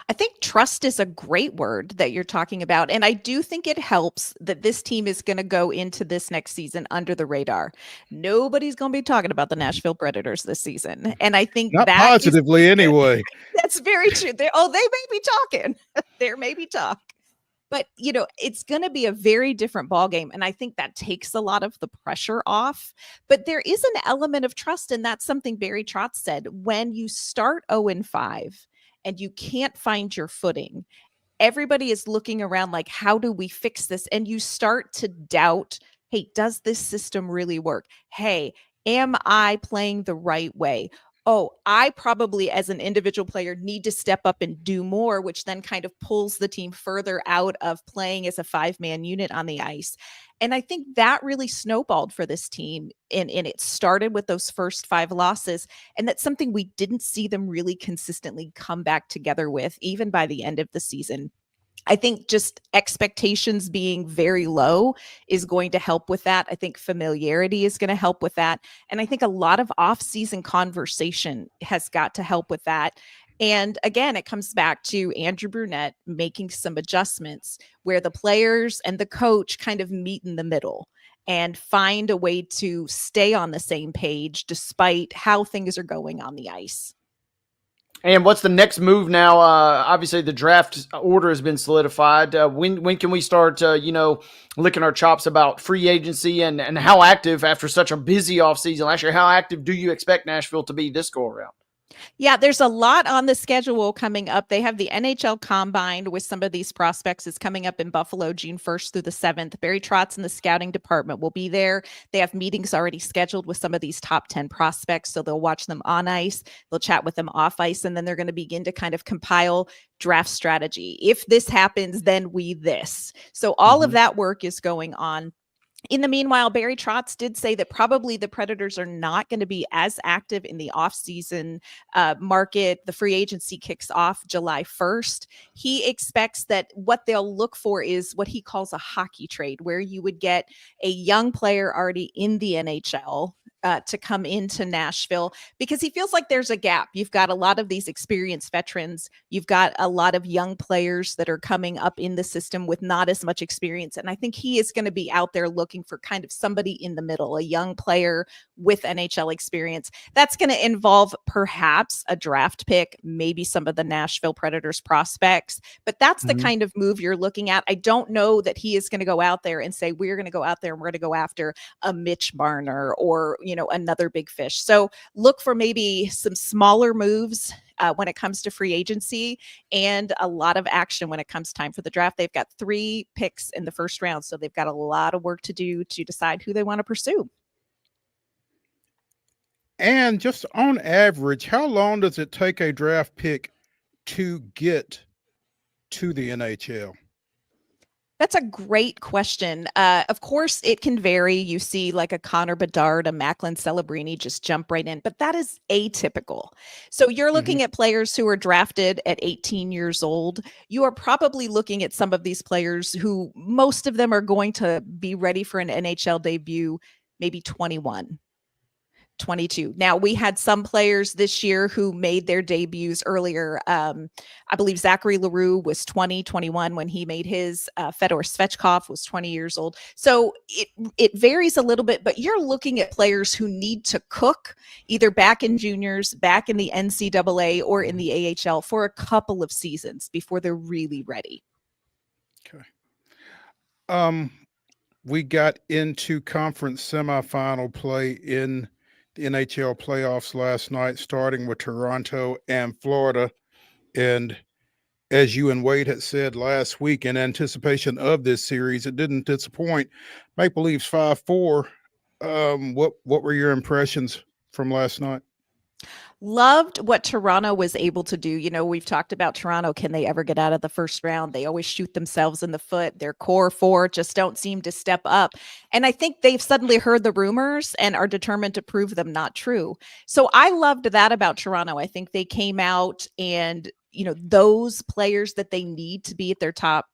Speaker 8: I think trust is a great word that you're talking about. And I do think it helps that this team is going to go into this next season under the radar. Nobody's going to be talking about the Nashville Predators this season. And I think
Speaker 1: not
Speaker 8: that
Speaker 1: positively anyway.
Speaker 8: That's very true. They may be talking. There may be talk. But, it's going to be a very different ball game. And I think that takes a lot of the pressure off. But there is an element of trust. And that's something Barry Trotz said. When you start 0-5 and you can't find your footing, everybody is looking around like, how do we fix this? And you start to doubt, hey, does this system really work? Hey, am I playing the right way? Oh, I probably as an individual player need to step up and do more, which then kind of pulls the team further out of playing as a 5-man unit on the ice. And I think that really snowballed for this team. And it started with those first 5 losses. And that's something we didn't see them really consistently come back together with, even by the end of the season. I think just expectations being very low is going to help with that. I think familiarity is going to help with that. And I think a lot of off-season conversation has got to help with that. And again, it comes back to Andrew Brunette making some adjustments where the players and the coach kind of meet in the middle and find a way to stay on the same page despite how things are going on the ice.
Speaker 2: And what's the next move now? Obviously, the draft order has been solidified. When can we start, licking our chops about free agency and how active after such a busy offseason last year? How active do you expect Nashville to be this go around?
Speaker 8: Yeah, there's a lot on the schedule coming up. They have the NHL Combine with some of these prospects. It's coming up in Buffalo, June 1st through the 7th. Barry Trotz and the scouting department will be there. They have meetings already scheduled with some of these top 10 prospects. So they'll watch them on ice. They'll chat with them off ice. And then they're going to begin to kind of compile draft strategy. If this happens, then we this. So all of that work is going on. In the meanwhile, Barry Trotz did say that probably the Predators are not going to be as active in the offseason market. The free agency kicks off July 1st. He expects that what they'll look for is what he calls a hockey trade, where you would get a young player already in the NHL to come into Nashville, because he feels like there's a gap. You've got a lot of these experienced veterans. You've got a lot of young players that are coming up in the system with not as much experience. And I think he is going to be out there looking for kind of somebody in the middle, a young player with NHL experience. That's going to involve perhaps a draft pick, maybe some of the Nashville Predators prospects, but that's the kind of move you're looking at. I don't know that he is going to go out there and say, we're going to go out there and we're going to go after a Mitch Marner or, another big fish. So look for maybe some smaller moves when it comes to free agency and a lot of action when it comes time for the draft. They've got 3 picks in the first round, so they've got a lot of work to do to decide who they want to pursue.
Speaker 1: And just on average, how long does it take a draft pick to get to the NHL?
Speaker 8: That's a great question. Of course, it can vary. You see like a Connor Bedard, a Macklin Celebrini just jump right in, but that is atypical. So you're looking at players who are drafted at 18 years old. You are probably looking at some of these players who most of them are going to be ready for an NHL debut, maybe 21. 22. Now, we had some players this year who made their debuts earlier. I believe Zachary Leroux was 20, 21 when he made his. Fedor Svechkov was 20 years old. So it varies a little bit, but you're looking at players who need to cook either back in juniors, back in the NCAA, or in the AHL for a couple of seasons before they're really ready.
Speaker 1: Okay. We got into conference semifinal play in the NHL playoffs last night, starting with Toronto and Florida. And as you and Wade had said last week, in anticipation of this series, it didn't disappoint. Maple Leafs 5-4. What were your impressions from last night?
Speaker 8: Loved what Toronto was able to do. We've talked about Toronto. Can they ever get out of the first round? They always shoot themselves in the foot. Their core 4 just don't seem to step up. And I think they've suddenly heard the rumors and are determined to prove them not true. So I loved that about Toronto. I think they came out and, those players that they need to be at their top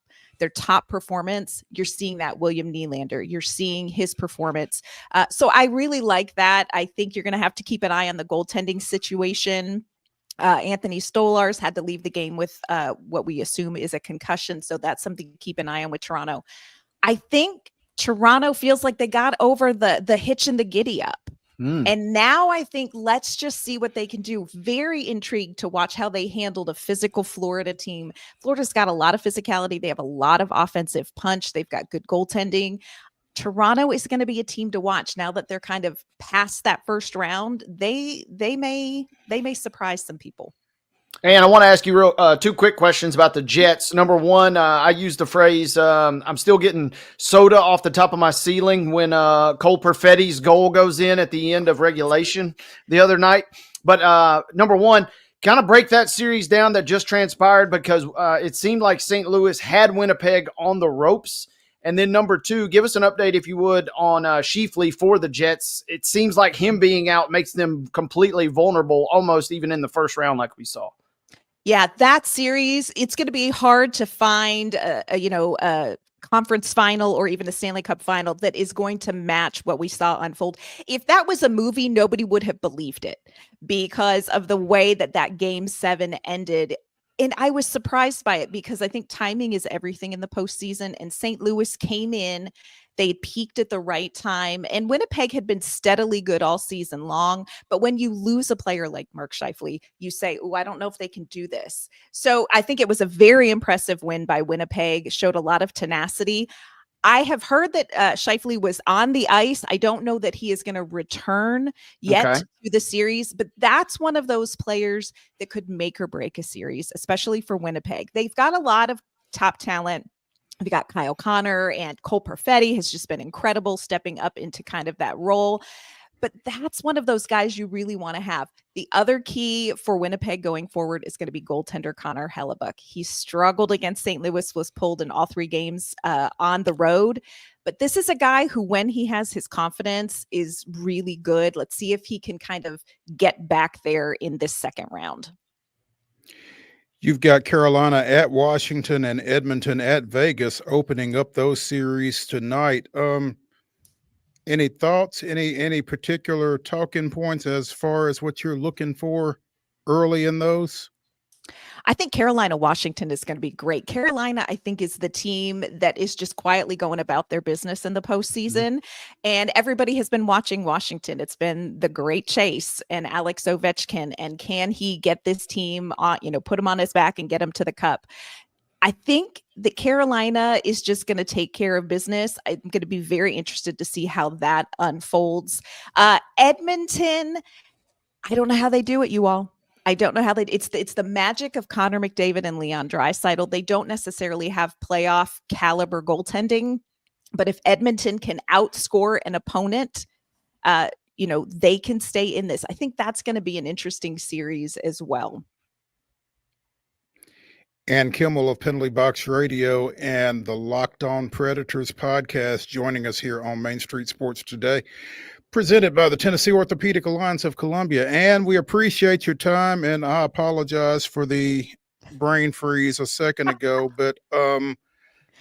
Speaker 8: performance, you're seeing that William Nylander, you're seeing his performance. So I really like that. I think you're going to have to keep an eye on the goaltending situation. Anthony Stolarz had to leave the game with what we assume is a concussion. So that's something to keep an eye on with Toronto. I think Toronto feels like they got over the hitch and the giddy up. And now I think let's just see what they can do. Very intrigued to watch how they handled a physical Florida team. Florida's got a lot of physicality. They have a lot of offensive punch. They've got good goaltending. Toronto is going to be a team to watch now that they're kind of past that first round. They may surprise some people.
Speaker 2: And I want to ask you two quick questions about the Jets. Number one, I used the phrase, I'm still getting soda off the top of my ceiling when Cole Perfetti's goal goes in at the end of regulation the other night. But number one, kind of break that series down that just transpired, because it seemed like St. Louis had Winnipeg on the ropes. And then number two, give us an update, if you would, on Scheifele for the Jets. It seems like him being out makes them completely vulnerable, almost even in the first round like we saw.
Speaker 8: Yeah, that series, it's going to be hard to find a conference final or even a Stanley Cup final that is going to match what we saw unfold. If that was a movie, nobody would have believed it because of the way that Game 7 ended. And I was surprised by it because I think timing is everything in the postseason. And St. Louis came in, they peaked at the right time. And Winnipeg had been steadily good all season long. But when you lose a player like Mark Scheifele, you say, oh, I don't know if they can do this. So I think it was a very impressive win by Winnipeg, showed a lot of tenacity. I have heard that Scheifele was on the ice. I don't know that he is going to return yet to the series, but that's one of those players that could make or break a series, especially for Winnipeg. They've got a lot of top talent. We got Kyle Connor, and Cole Perfetti has just been incredible, stepping up into kind of that role. But that's one of those guys you really want to have. The other key for Winnipeg going forward is going to be goaltender Connor Hellebuck. He struggled against St. Louis, was pulled in all 3 games on the road. But this is a guy who, when he has his confidence, is really good. Let's see if he can kind of get back there in this second round.
Speaker 1: You've got Carolina at Washington and Edmonton at Vegas opening up those series tonight. Any thoughts, any particular talking points as far as what you're looking for early in those?
Speaker 8: I think Carolina-Washington is going to be great. Carolina, I think, is the team that is just quietly going about their business in the postseason. And everybody has been watching Washington. It's been the great chase and Alex Ovechkin. And can he get this team on, put him on his back and get him to the cup? I think that Carolina is just going to take care of business. I'm going to be very interested to see how that unfolds. Edmonton, I don't know how they do it, you all. I don't know how it's the magic of Connor McDavid and Leon Draisaitl. They don't necessarily have playoff caliber goaltending, but if Edmonton can outscore an opponent, they can stay in this. I think that's going to be an interesting series as well.
Speaker 1: And Kimmel of Penalty Box Radio and the Locked On Predators podcast joining us here on Main Street Sports Today, presented by the Tennessee Orthopedic Alliance of Columbia. And we appreciate your time, and I apologize for the brain freeze a second ago, but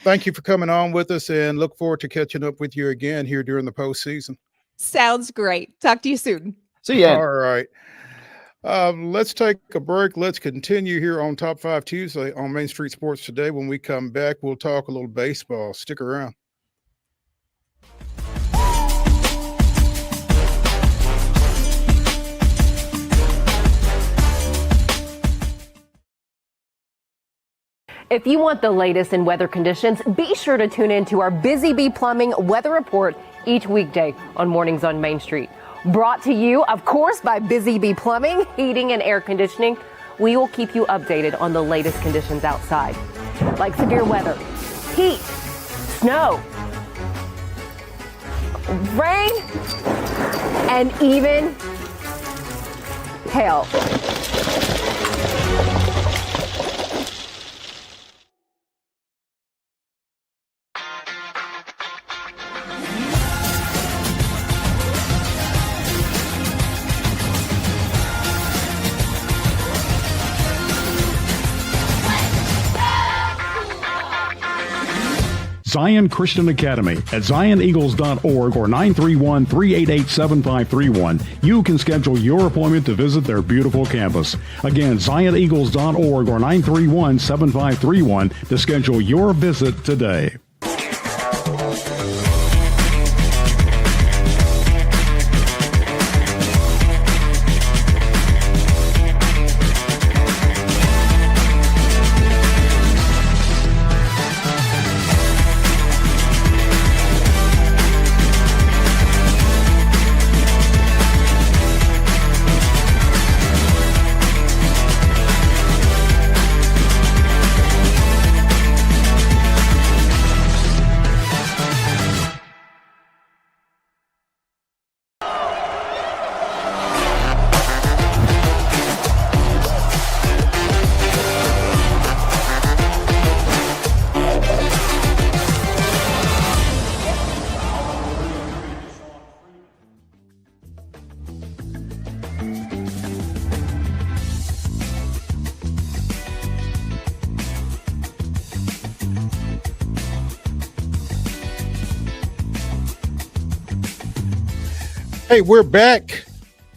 Speaker 1: thank you for coming on with us, and look forward to catching up with you again here during the postseason.
Speaker 8: Sounds great. Talk to you soon.
Speaker 2: See ya.
Speaker 1: All right. Let's take a break. Let's continue here on Top 5 Tuesday on Main Street Sports Today. When we come back, we'll talk a little baseball. Stick around.
Speaker 5: If you want the latest in weather conditions, be sure to tune in to our Busy Bee Plumbing Weather Report each weekday on Mornings on Main Street. Brought to you, of course, by Busy Bee Plumbing, Heating and Air Conditioning. We will keep you updated on the latest conditions outside, like severe weather, heat, snow, rain, and even hail.
Speaker 7: Zion Christian Academy at zioneagles.org or 931-388-7531. You can schedule your appointment to visit their beautiful campus. Again, zioneagles.org or 931-7531 to schedule your visit today.
Speaker 1: Hey, we're back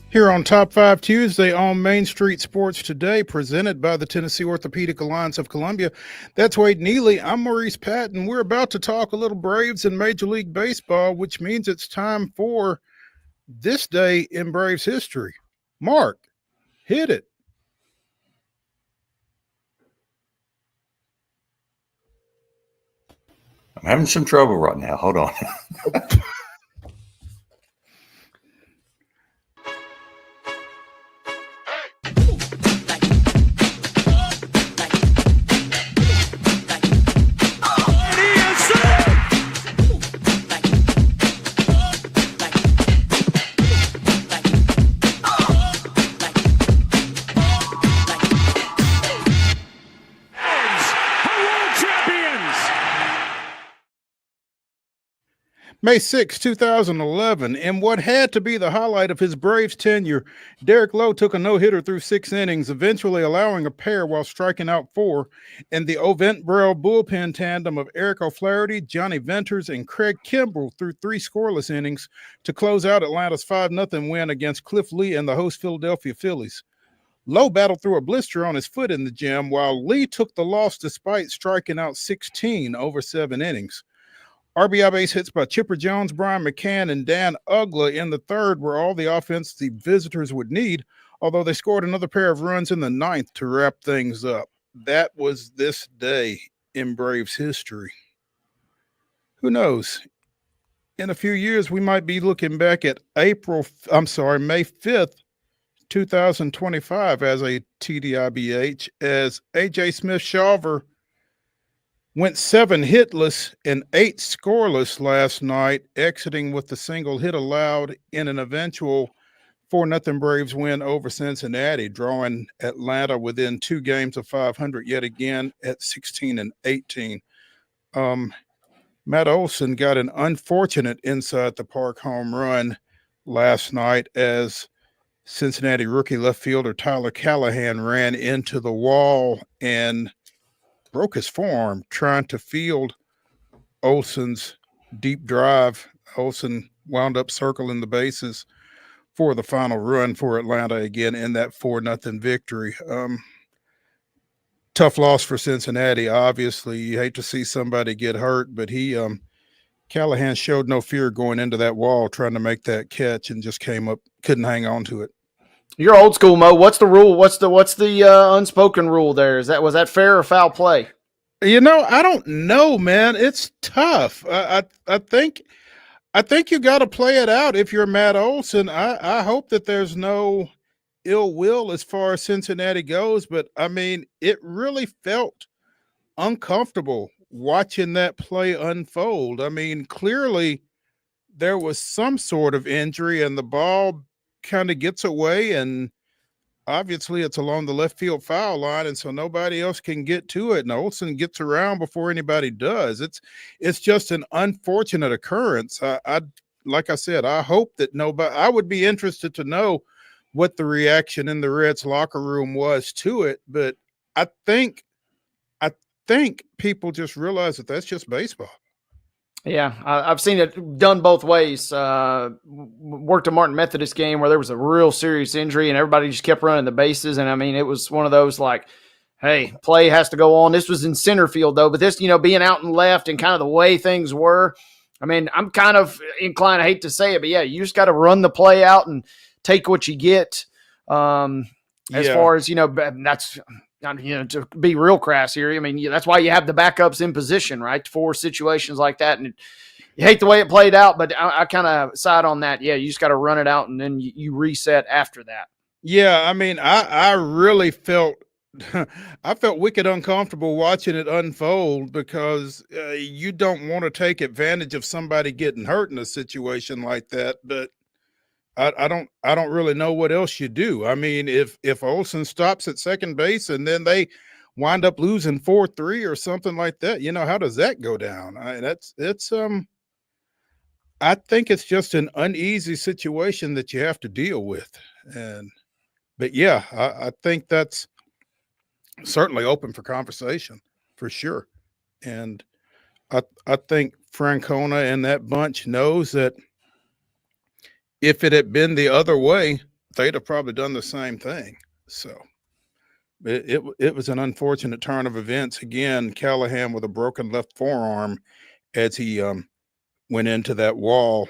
Speaker 1: here on Top 5 Tuesday on Main Street Sports Today, presented by the Tennessee Orthopedic Alliance of Columbia. That's Wade Neely. I'm Maurice Patton. We're about to talk a little Braves and Major League Baseball, which means it's time for this day in Braves history. Mark, hit it.
Speaker 9: I'm having some trouble right now. Hold on.
Speaker 1: May 6, 2011, in what had to be the highlight of his Braves tenure, Derek Lowe took a no-hitter through 6 innings, eventually allowing a pair while striking out 4, and the Ovent-Burrell bullpen tandem of Eric O'Flaherty, Johnny Venters, and Craig Kimbrell threw 3 scoreless innings to close out Atlanta's 5-0 win against Cliff Lee and the host Philadelphia Phillies. Lowe battled through a blister on his foot in the gym, while Lee took the loss despite striking out 16 over 7 innings. RBI base hits by Chipper Jones, Brian McCann, and Dan Ugla in the third were all the offense the visitors would need, although they scored another pair of runs in the ninth to wrap things up. That was this day in Braves history. Who knows? In a few years, we might be looking back at May 5th, 2025 as a TDIBH, as A.J. Smith-Shawver went 7 hitless and 8 scoreless last night, exiting with the single hit allowed in an eventual 4-0 Braves win over Cincinnati, drawing Atlanta within 2 games of 500 yet again at 16-18. Matt Olson got an unfortunate inside the park home run last night as Cincinnati rookie left fielder Tyler Callahan ran into the wall and broke his forearm trying to field Olson's deep drive. Olson wound up circling the bases for the final run for Atlanta again in that 4-0 victory. Tough loss for Cincinnati. Obviously, you hate to see somebody get hurt, but Callahan showed no fear going into that wall trying to make that catch and just came up, couldn't hang on to it.
Speaker 2: You're old school, Mo. What's the rule? What's the unspoken rule there? Was that fair or foul play?
Speaker 1: You know, I don't know, man. It's tough. I think you got to play it out if you're Matt Olson. I hope that there's no ill will as far as Cincinnati goes, but I mean, it really felt uncomfortable watching that play unfold. I mean, clearly there was some sort of injury and the ball kind of gets away, and obviously it's along the left field foul line, and so nobody else can get to it, and Olson gets around before anybody does. It's just an unfortunate occurrence. I like I said, I hope that nobody. I would be interested to know what the reaction in the Reds locker room was to it, but I think people just realize that that's just baseball.
Speaker 2: Yeah, I've seen it done both ways. Worked a Martin Methodist game where there was a real serious injury and everybody just kept running the bases. And I mean, it was one of those like, hey, play has to go on. This was in center field though, but this, being out and left and kind of the way things were, I mean, I'm kind of inclined, I hate to say it, but yeah, you just got to run the play out and take what you get. As far as, that's, to be real crass here. I mean, that's why you have the backups in position, right? For situations like that. And you hate the way it played out, but I kind of side on that. Yeah. You just got to run it out and then you reset after that.
Speaker 1: Yeah. I mean, I really felt, I felt wicked uncomfortable watching it unfold because you don't want to take advantage of somebody getting hurt in a situation like that. But I don't really know what else you do. I mean, if Olson stops at second base and then they wind up losing 4-3 or something like that, how does that go down? I think it's just an uneasy situation that you have to deal with. But yeah, I think that's certainly open for conversation for sure. And I think Francona and that bunch knows that if it had been the other way, they'd have probably done the same thing. So it was an unfortunate turn of events. Again, Callahan with a broken left forearm as he went into that wall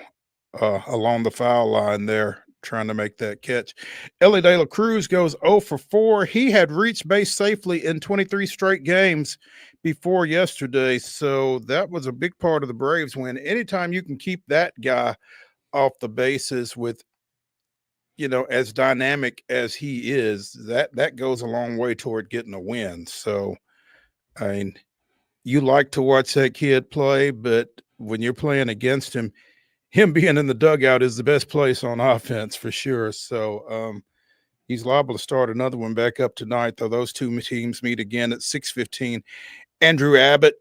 Speaker 1: along the foul line there, trying to make that catch. Ellie De La Cruz goes 0 for 4. He had reached base safely in 23 straight games before yesterday, so that was a big part of the Braves win. Anytime you can keep that guy off the bases with, as dynamic as he is, that goes a long way toward getting a win. So, I mean, you like to watch that kid play, but when you're playing against him being in the dugout is the best place on offense for sure. So he's liable to start another one back up tonight, though those two teams meet again at 6:15. Andrew Abbott,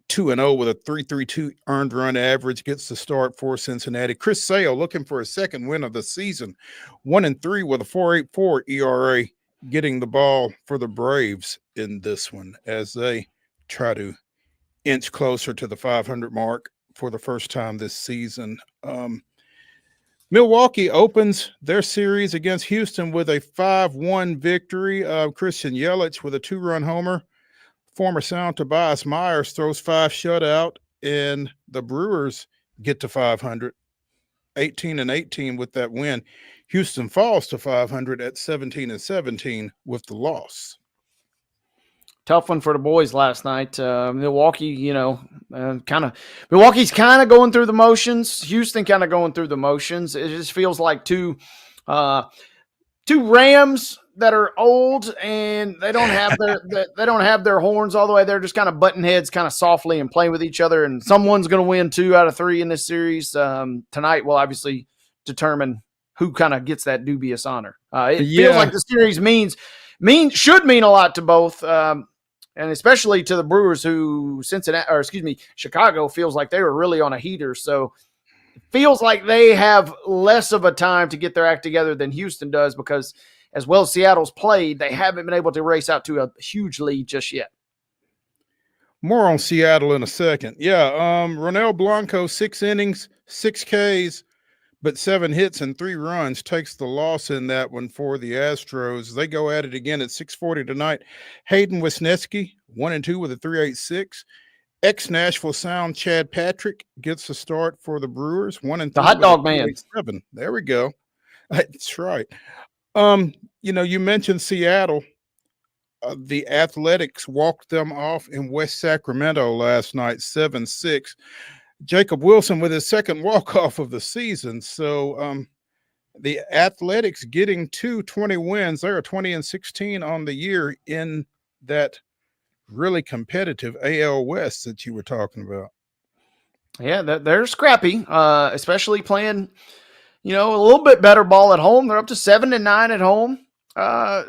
Speaker 1: 2-0 with a 3.32 earned run average, gets the start for Cincinnati. Chris Sale looking for a second win of the season, 1-3 with a 4.84 ERA, getting the ball for the Braves in this one as they try to inch closer to the 500 mark for the first time this season. Milwaukee opens their series against Houston with a 5-1 victory. Christian Yelich with a 2-run homer. Former Sound Tobias Myers throws 5 shutout, and the Brewers get to 500, 18-18 with that win. Houston falls to 500 at 17-17 with the loss.
Speaker 2: Tough one for the boys last night. Milwaukee, Milwaukee's kind of going through the motions. Houston kind of going through the motions. It just feels like two Rams that are old and they don't have their horns all the way. They're just kind of butting heads kind of softly and playing with each other. And someone's going to win 2 out of 3 in this series. Tonight will obviously determine who kind of gets that dubious honor. It feels like the series should mean a lot to both. And especially to the Brewers, who Chicago feels like they were really on a heater. So it feels like they have less of a time to get their act together than Houston does, because as well as Seattle's played, they haven't been able to race out to a huge lead just yet.
Speaker 1: More on Seattle in a second. Yeah, Ronel Blanco, 6 innings, 6 Ks, but 7 hits and 3 runs, takes the loss in that one for the Astros. They go at it again at 6:40 tonight. Hayden Wesneski, 1-2 with a 3.86. Ex-Nashville Sound Chad Patrick gets the start for the Brewers, 1-3.
Speaker 2: The hot dog man.
Speaker 1: 3.87. There we go. That's right. You mentioned Seattle. The Athletics walked them off in West Sacramento last night, 7-6. Jacob Wilson with his second walk-off of the season. So the Athletics getting 20 wins. They are 20-16 on the year in that really competitive AL West that you were talking about.
Speaker 2: Yeah, they're scrappy, especially playing, a little bit better ball at home. They're up to 7-9 at home.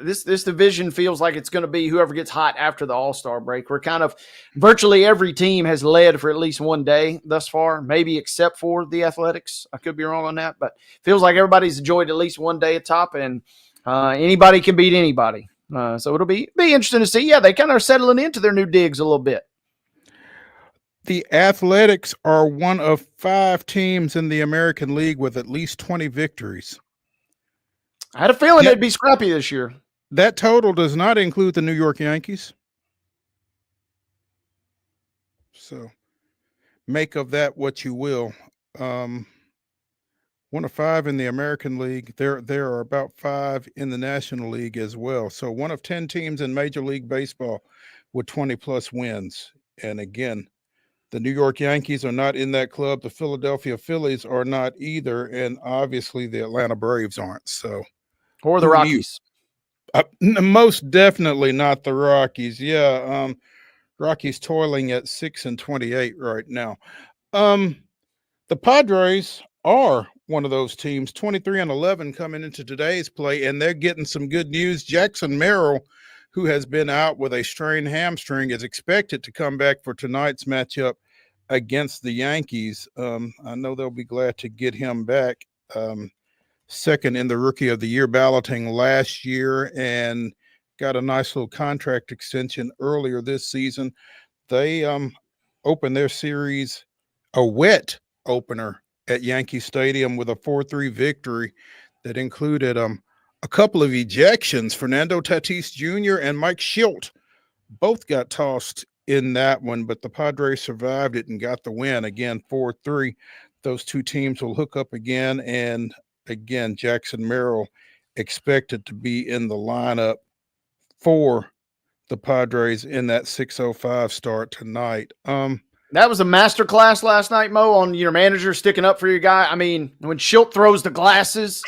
Speaker 2: This division feels like it's going to be whoever gets hot after the All-Star break. We're kind of virtually every team has led for at least one day thus far, maybe except for the Athletics. I could be wrong on that, but feels like everybody's enjoyed at least one day at top, and anybody can beat anybody. So it'll be interesting to see. Yeah, they kind of are settling into their new digs a little bit.
Speaker 1: The Athletics are one of 5 teams in the American League with at least 20 victories.
Speaker 2: I had a feeling they'd be scrappy this year.
Speaker 1: That total does not include the New York Yankees. So make of that what you will. 1 of 5 in the American League. There are about 5 in the National League as well. So 1 of 10 teams in Major League Baseball with 20-plus wins. And again, the New York Yankees are not in that club. The Philadelphia Phillies are not either. And obviously the Atlanta Braves aren't. So.
Speaker 2: Or the Rockies.
Speaker 1: Most definitely not the Rockies. Yeah. Rockies toiling at 6-28 right now. The Padres are one of those teams, 23-11 coming into today's play, and they're getting some good news. Jackson Merrill, who has been out with a strained hamstring, is expected to come back for tonight's matchup against the Yankees. I know they'll be glad to get him back. Second in the Rookie of the Year balloting last year, and got a nice little contract extension earlier this season. They opened their series, a wet opener at Yankee Stadium with a 4-3 victory that included a couple of ejections. Fernando Tatis Jr. and Mike Schilt both got tossed in that one, but the Padres survived it and got the win. Again, 4-3. Those two teams will hook up again, and again, Jackson Merrill expected to be in the lineup for the Padres in that 6:05 start tonight.
Speaker 2: That was a masterclass last night, Mo, on your manager sticking up for your guy. I mean, when Schilt throws the glasses,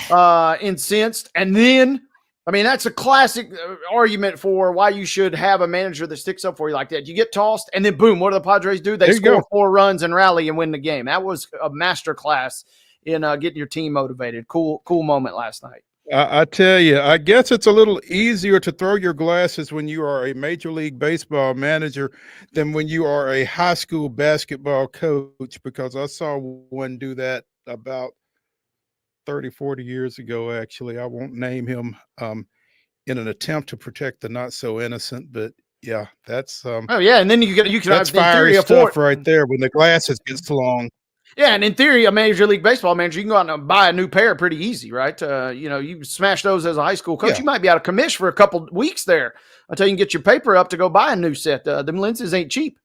Speaker 2: incensed, and then, I mean, that's a classic argument for why you should have a manager that sticks up for you like that. You get tossed, and then boom, what do the Padres do? They score 4 runs and rally and win the game. That was a masterclass in getting your team motivated. Cool moment last night.
Speaker 1: I tell you, I guess it's a little easier to throw your glasses when you are a Major League Baseball manager than when you are a high school basketball coach, because I saw one do that about 30, 40 years ago, actually. I won't name him in an attempt to protect the not so innocent, but yeah, that's
Speaker 2: oh yeah, and then you can
Speaker 1: that's fiery stuff right there when the glasses get long.
Speaker 2: Yeah, and in theory, a Major League Baseball manager, you can go out and buy a new pair pretty easy, right? You smash those as a high school coach. Yeah. You might be out of commission for a couple weeks there until you can get your paper up to go buy a new set. Them lenses ain't cheap.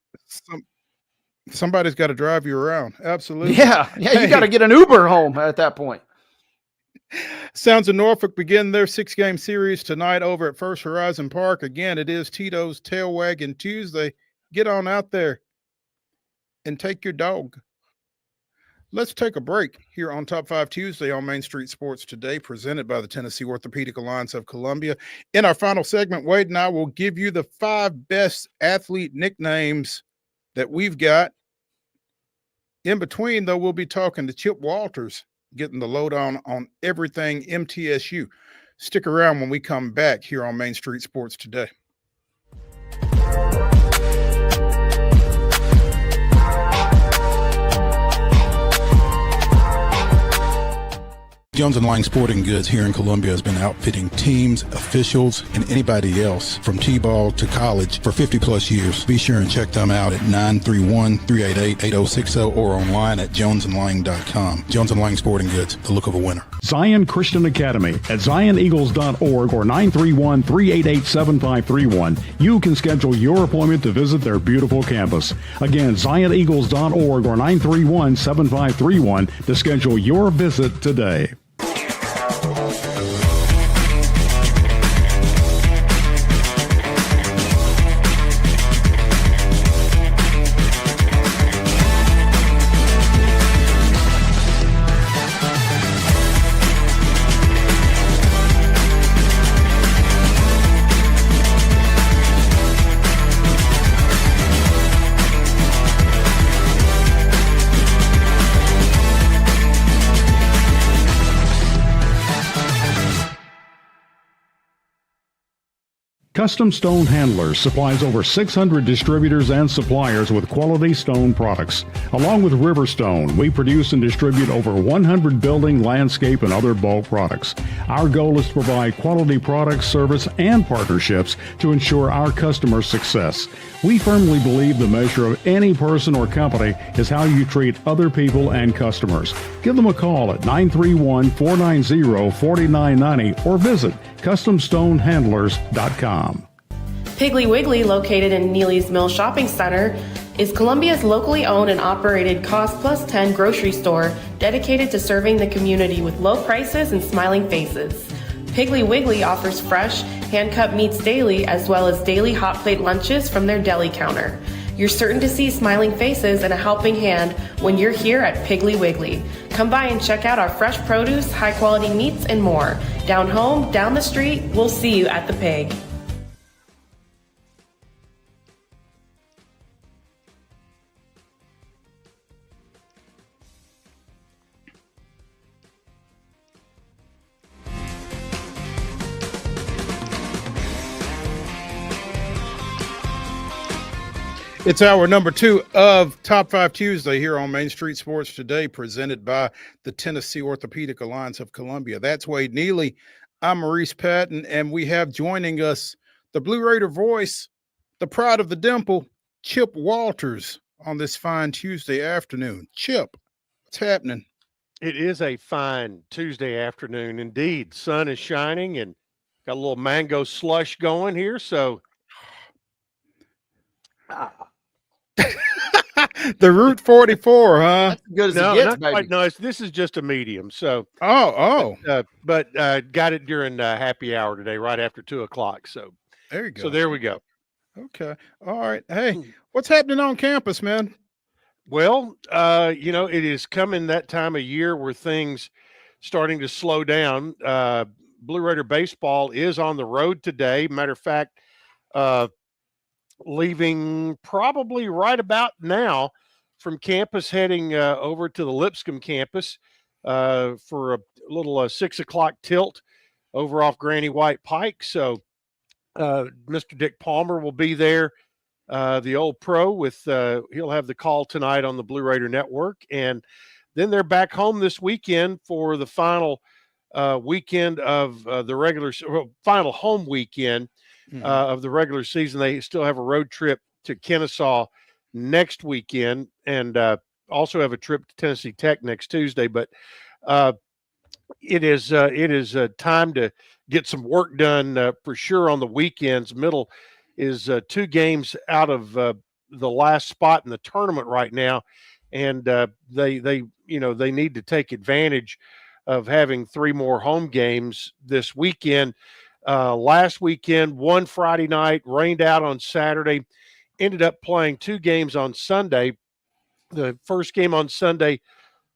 Speaker 1: Somebody's got to drive you around. Absolutely.
Speaker 2: Yeah, you got to get an Uber home at that point.
Speaker 1: Sounds of Norfolk begin their 6-game series tonight over at First Horizon Park. Again, it is Tito's Tail Wagging Tuesday. Get on out there and take your dog. Let's take a break here on Top 5 Tuesday on Main Street Sports Today, presented by the Tennessee Orthopedic Alliance of Columbia. In our final segment, Wade and I will give you the 5 best athlete nicknames that we've got. In between, though, we'll be talking to Chip Walters, getting the lowdown on everything MTSU. Stick around when we come back here on Main Street Sports Today. Jones & Lang Sporting Goods here in Columbia has been outfitting teams, officials, and anybody else from T-ball to college for 50-plus years. Be sure and check them out at 931-388-8060 or online at jonesandlang.com. Jones & Lang Sporting Goods, the look of a winner.
Speaker 7: Zion Christian Academy at zioneagles.org or 931-388-7531. You can schedule your appointment to visit their beautiful campus. Again, zioneagles.org or 931-7531 to schedule your visit today. Custom Stone Handlers supplies over 600 distributors and suppliers with quality stone products. Along with Riverstone, we produce and distribute over 100 building, landscape, and other bulk products. Our goal is to provide quality products, service, and partnerships to ensure our customers' success. We firmly believe the measure of any person or company is how you treat other people and customers. Give them a call at 931-490-4990 or visit CustomStoneHandlers.com.
Speaker 10: Piggly Wiggly, located in Neely's Mill Shopping Center, is Columbia's locally owned and operated Cost Plus 10 grocery store dedicated to serving the community with low prices and smiling faces. Piggly Wiggly offers fresh, hand-cut meats daily, as well as daily hot plate lunches from their deli counter. You're certain to see smiling faces and a helping hand when you're here at Piggly Wiggly. Come by and check out our fresh produce, high-quality meats, and more. Down home, down the street, we'll see you at the Pig.
Speaker 1: It's hour number 2 of Top 5 Tuesday here on Main Street Sports Today, presented by the Tennessee Orthopedic Alliance of Columbia. That's Wade Neely. I'm Maurice Patton, and we have joining us the Blue Raider voice, the pride of the dimple, Chip Walters, on this fine Tuesday afternoon. Chip, What's happening?
Speaker 11: It is a fine Tuesday afternoon indeed. Sun is shining and got a little mango slush going here. So
Speaker 1: The Route 44, huh?
Speaker 2: That's as good as
Speaker 11: no,
Speaker 2: it gets,
Speaker 11: not
Speaker 2: baby.
Speaker 11: quite. No, this is just a medium. So
Speaker 1: Oh,
Speaker 11: but got it during happy hour today, right after 2:00. So
Speaker 1: there you go.
Speaker 11: So there we go.
Speaker 1: Okay. All right. Hey, what's happening on campus, man?
Speaker 11: Well, it is coming that time of year where things starting to slow down. Blue Raider baseball is on the road today. Matter of fact, leaving probably right about now from campus, heading over to the Lipscomb campus for a little 6:00 tilt over off Granny White Pike. So Mr. Dick Palmer will be there. The old pro with he'll have the call tonight on the Blue Raider Network, and then they're back home this weekend for the final weekend of the final home weekend of the regular season. They still have a road trip to Kennesaw next weekend, and also have a trip to Tennessee Tech next Tuesday. But it is time to get some work done for sure on the weekends. Middle is 2 games out of the last spot in the tournament right now, and they need to take advantage of having 3 more home games this weekend. Last weekend, one Friday night, rained out on Saturday, ended up playing 2 games on Sunday. The first game on Sunday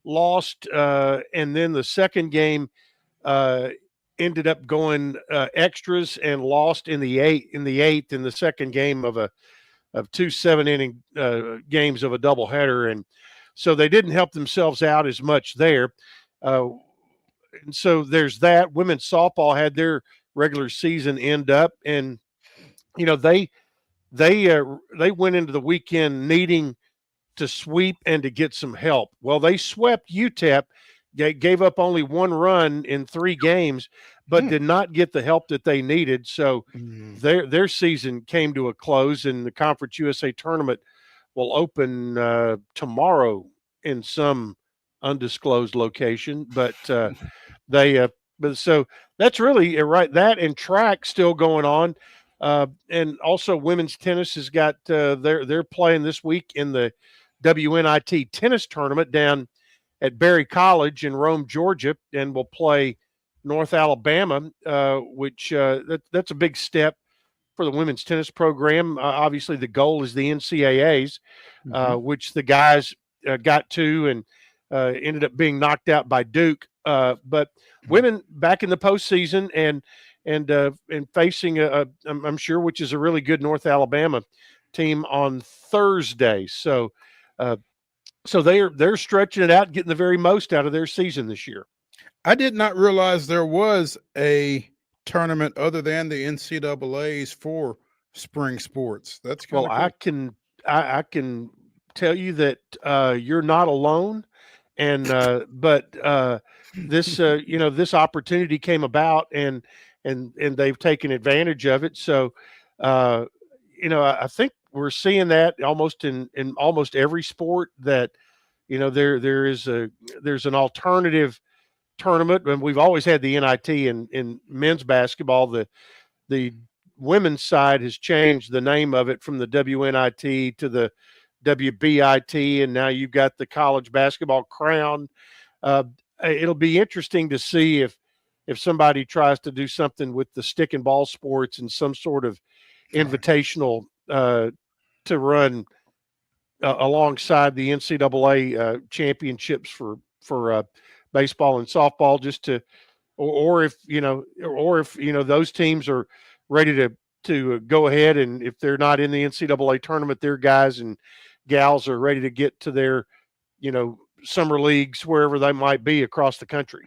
Speaker 11: lost, and then the second game ended up going extras and lost in the eighth in the second game of 2 7-inning games of a doubleheader, and so they didn't help themselves out as much there. And so there's that. Women's softball had their regular season end up, and they went into the weekend needing to sweep and to get some help. Well, they swept UTEP. Gave up only 1 run in 3 games, but did not get the help that they needed. So their season came to a close, and the Conference USA tournament will open tomorrow in some undisclosed location. But so that's really right. That and track still going on, and also women's tennis has got they're playing this week in the WNIT tennis tournament down at Berry College in Rome, Georgia, and will play North Alabama, which that's a big step for the women's tennis program. Obviously, the goal is the NCAAs, which the guys got to and ended up being knocked out by Duke. But women back in the postseason and facing I'm sure, which is a really good North Alabama team on Thursday. So they're stretching it out, getting the very most out of their season this year.
Speaker 1: I did not realize there was a tournament other than the NCAAs for spring sports. That's kind
Speaker 11: well,
Speaker 1: of cool.
Speaker 11: I can tell you that you're not alone, and but this this opportunity came about, and they've taken advantage of it. So I think we're seeing that almost in almost every sport that there's an alternative tournament, and we've always had the NIT in men's basketball. The women's side has changed the name of it from the WNIT to the WBIT, and now you've got the college basketball crown. It'll be interesting to see if somebody tries to do something with the stick and ball sports and some sort of invitational to run alongside the NCAA championships for baseball and softball, just to, or if those teams are ready to go ahead, and if they're not in the NCAA tournament, their guys and gals are ready to get to their summer leagues wherever they might be across the country.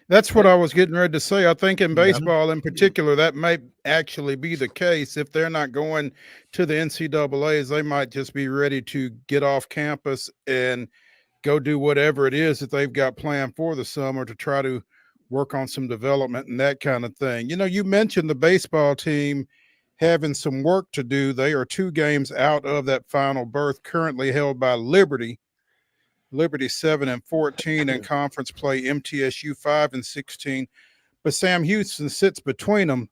Speaker 1: That's what I was getting ready to say. I think in baseball in particular, that may actually be the case. If they're not going to the NCAAs, they might just be ready to get off campus and go do whatever it is that they've got planned for the summer to try to work on some development and that kind of thing. You mentioned the baseball team having some work to do. They are 2 games out of that final berth, currently held by Liberty. Liberty 7-14 in conference play, MTSU 5-16. But Sam Houston sits between them.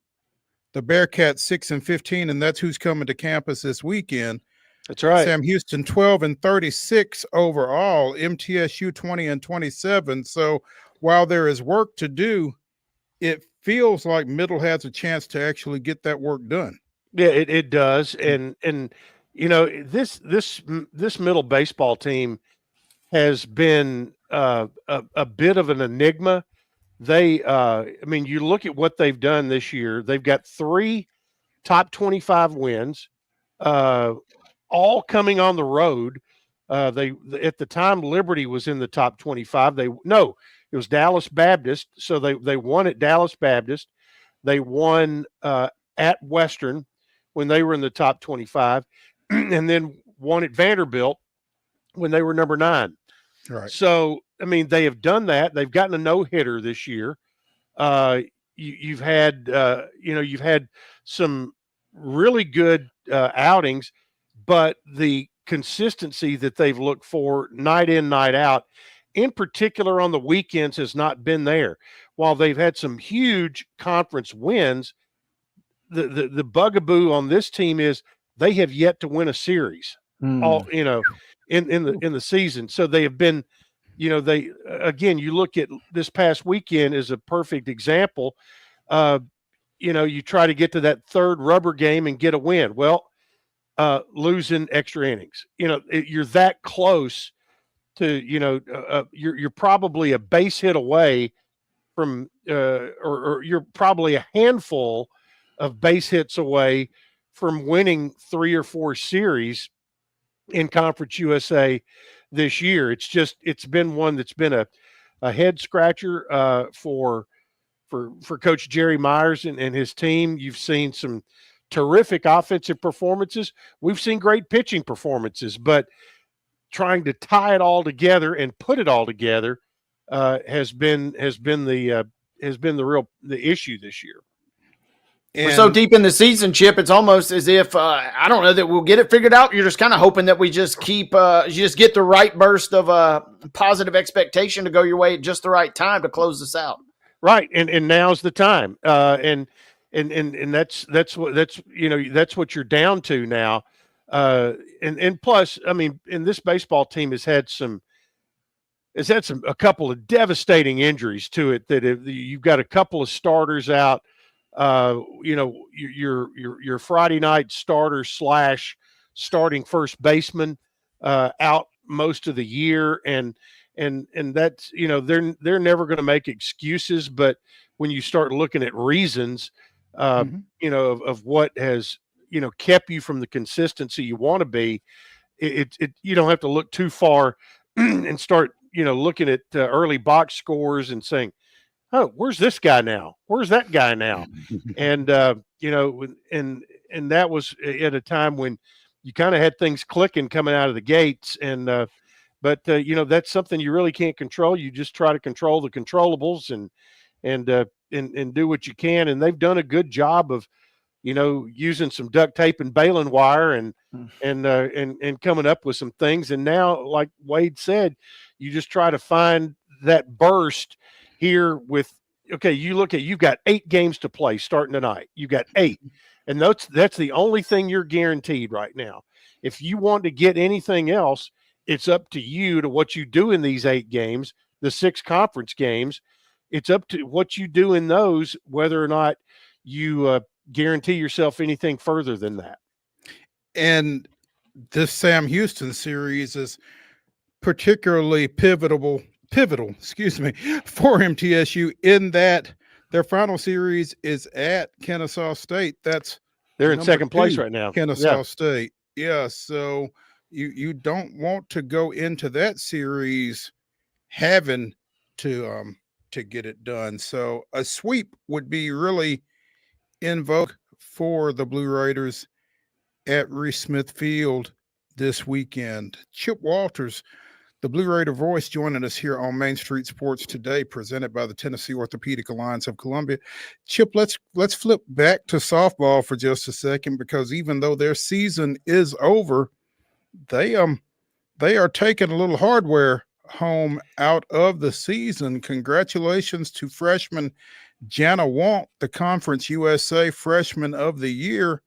Speaker 1: The Bearcats 6-15, and that's who's coming to campus this weekend.
Speaker 11: That's right.
Speaker 1: Sam Houston 12-36 overall, MTSU 20-27. So while there is work to do, it feels like Middle has a chance to actually get that work done.
Speaker 11: Yeah, it does. And you know, this Middle baseball team has been a bit of an enigma. They I mean, you look at what they've done this year. They've got 3 top 25 wins, all coming on the road. They at the time Liberty was in the top 25. It was Dallas Baptist, so they won at Dallas Baptist. They won at Western when they were in the top 25, and then won at Vanderbilt when they were number 9.
Speaker 1: Right.
Speaker 11: So I mean, they have done that. They've gotten a no-hitter this year. You've had you've had some really good outings, but the consistency that they've looked for night in, night out, in particular on the weekends, has not been there. While they've had some huge conference wins, the bugaboo on this team is they have yet to win a series. All in the season. So they have been, they again, you look at this past weekend as a perfect example. You try to get to that third rubber game and get a win. Well, losing extra innings. You're that close to, you're probably a base hit away from, or you're probably a handful of base hits away from winning 3 or 4 series in Conference USA this year. It's been one that's been a head scratcher for Coach Jerry Myers and his team. You've seen some terrific offensive performances. We've seen great pitching performances, but trying to tie it all together and put it all together has been the issue this year.
Speaker 2: We're so deep in the season, Chip, it's almost as if I don't know that we'll get it figured out. You're just kind of hoping that we just keep you just get the right burst of positive expectation to go your way at just the right time to close this out.
Speaker 11: Right, and now's the time, and that's what you're down to now, and plus, I mean, and this baseball team has had a couple of devastating injuries to it. You've got a couple of starters out. Your Friday night starter / starting first baseman out most of the year, and that's they're never going to make excuses, but when you start looking at reasons of what has kept you from the consistency you want to be, it you don't have to look too far and start looking at early box scores and saying, oh, where's this guy now? Where's that guy now? And, and that was at a time when you kind of had things clicking coming out of the gates. And, but that's something you really can't control. You just try to control the controllables and do what you can. And they've done a good job of, using some duct tape and baling wire and coming up with some things. And now, like Wade said, you just try to find that burst here with, you've got 8 games to play starting tonight. You got 8. And that's the only thing you're guaranteed right now. If you want to get anything else, it's up to you to what you do in these 8 games, the 6 conference games. It's up to what you do in those, whether or not you guarantee yourself anything further than that.
Speaker 1: And this Sam Houston series is particularly pivotal, for MTSU in that their final series is at Kennesaw State.
Speaker 11: They're in second place right now.
Speaker 1: Kennesaw State. Yeah. So you don't want to go into that series having to get it done. So a sweep would be really in vogue for the Blue Raiders at Reese Smith Field this weekend. Chip Walters, the Blue Raider voice, joining us here on Main Street Sports Today, presented by the Tennessee Orthopedic Alliance of Columbia. Chip, let's flip back to softball for just a second, because even though their season is over, they are taking a little hardware home out of the season. Congratulations to freshman Jana Want, the Conference USA Freshman of the Year,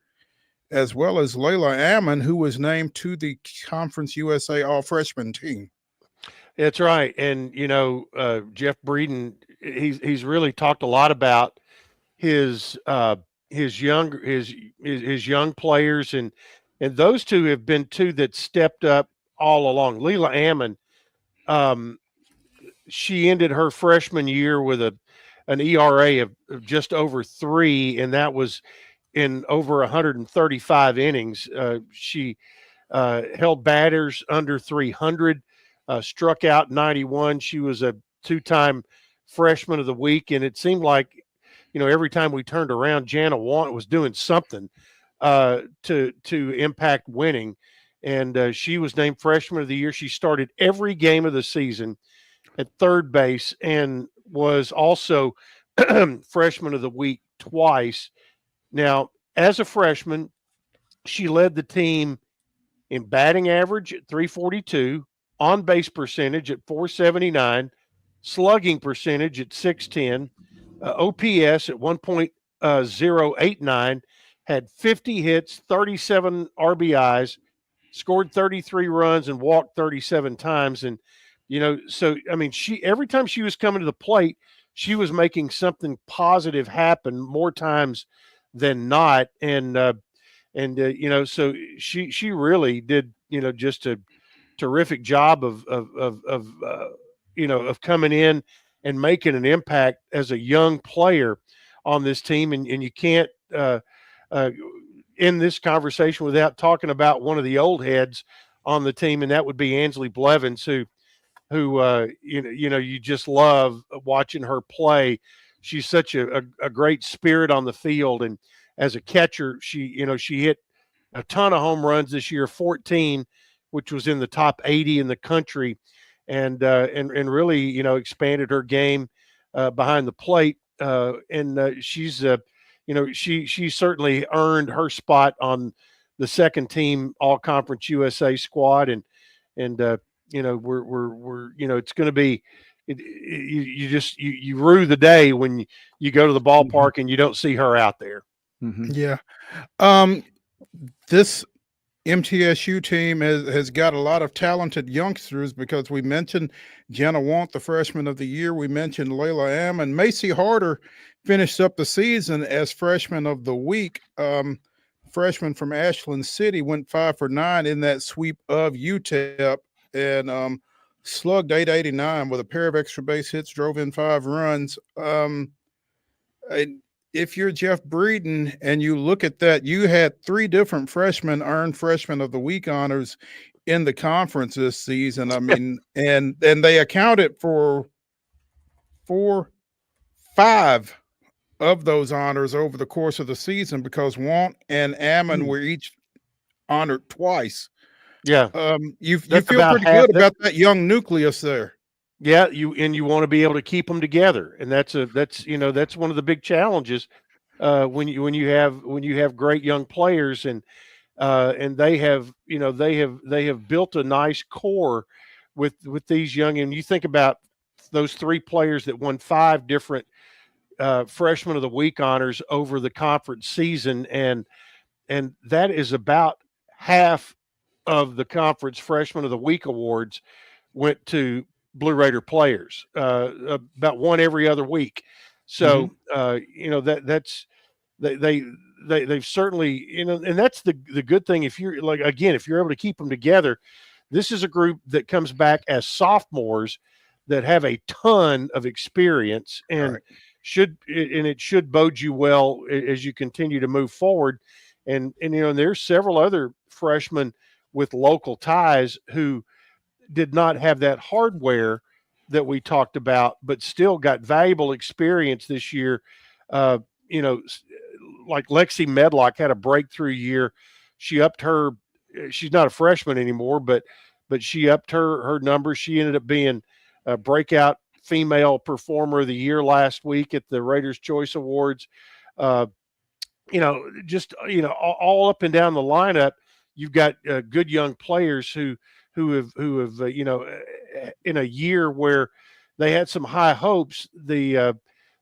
Speaker 1: as well as Layla Ammon, who was named to the Conference USA All Freshman team.
Speaker 11: That's right. And, Jeff Breeden, he's really talked a lot about his young players, and those two have been two that stepped up all along. Leela Ammon, she ended her freshman year with an ERA of just over 3, and that was in over 135 innings. She held batters under 300, struck out 91. She was a 2-time freshman of the week, and it seemed like, every time we turned around, Jana Want was doing something to impact winning. And she was named freshman of the year. She started every game of the season at third base and was also freshman of the week twice. Now, as a freshman, she led the team in batting average at 342, on base percentage at 479, slugging percentage at 610, OPS at 1.089, had 50 hits, 37 RBIs, scored 33 runs, and walked 37 times. And, so, I mean, every time she was coming to the plate, she was making something positive happen more times than not. And so she really did, just a terrific job of coming in and making an impact as a young player on this team. And you can't end this conversation without talking about one of the old heads on the team, and that would be Ansley Blevins, who you just love watching her play. She's such a great spirit on the field, and as a catcher, she hit a ton of home runs this year, 14, which was in the top 80 in the country, and really expanded her game behind the plate. She's she certainly earned her spot on the second team All Conference USA squad, and we're it's going to be. You rue the day when you go to the ballpark and you don't see her out there.
Speaker 1: Mm-hmm. Yeah. This MTSU team has got a lot of talented youngsters, because we mentioned Jenna Want, the freshman of the year. We mentioned Layla Ammon. Macy Harder finished up the season as freshman of the week. Freshman from Ashland City went 5 for 9 in that sweep of UTEP, and slugged 889 with a pair of extra base hits, drove in 5 runs. If you're Jeff Breeden and you look at that, you had 3 different freshmen earn freshman of the week honors in the conference this season. I mean, and they accounted for 5 of those honors over the course of the season, because Want and Ammon were each honored twice.
Speaker 11: Yeah.
Speaker 1: You feel pretty good about that young nucleus there.
Speaker 11: Yeah, you want to be able to keep them together, and that's one of the big challenges when you have great young players, and they have built a nice core with these young. And you think about those 3 players that won 5 different freshman of the week honors over the conference season, and that is about half of the conference freshman of the week awards went to Blue Raider players, about one every other week. So that's they've certainly, and that's the good thing. If you're if you're able to keep them together, this is a group that comes back as sophomores that have a ton of experience, and it should bode you well as you continue to move forward. And there's several other freshmen with local ties who did not have that hardware that we talked about, but still got valuable experience this year. Like Lexi Medlock had a breakthrough year. She's not a freshman anymore, but she upped her numbers. She ended up being a breakout female performer of the year last week at the Raiders Choice Awards. All up and down the lineup, you've got good young players who have in a year where they had some high hopes. The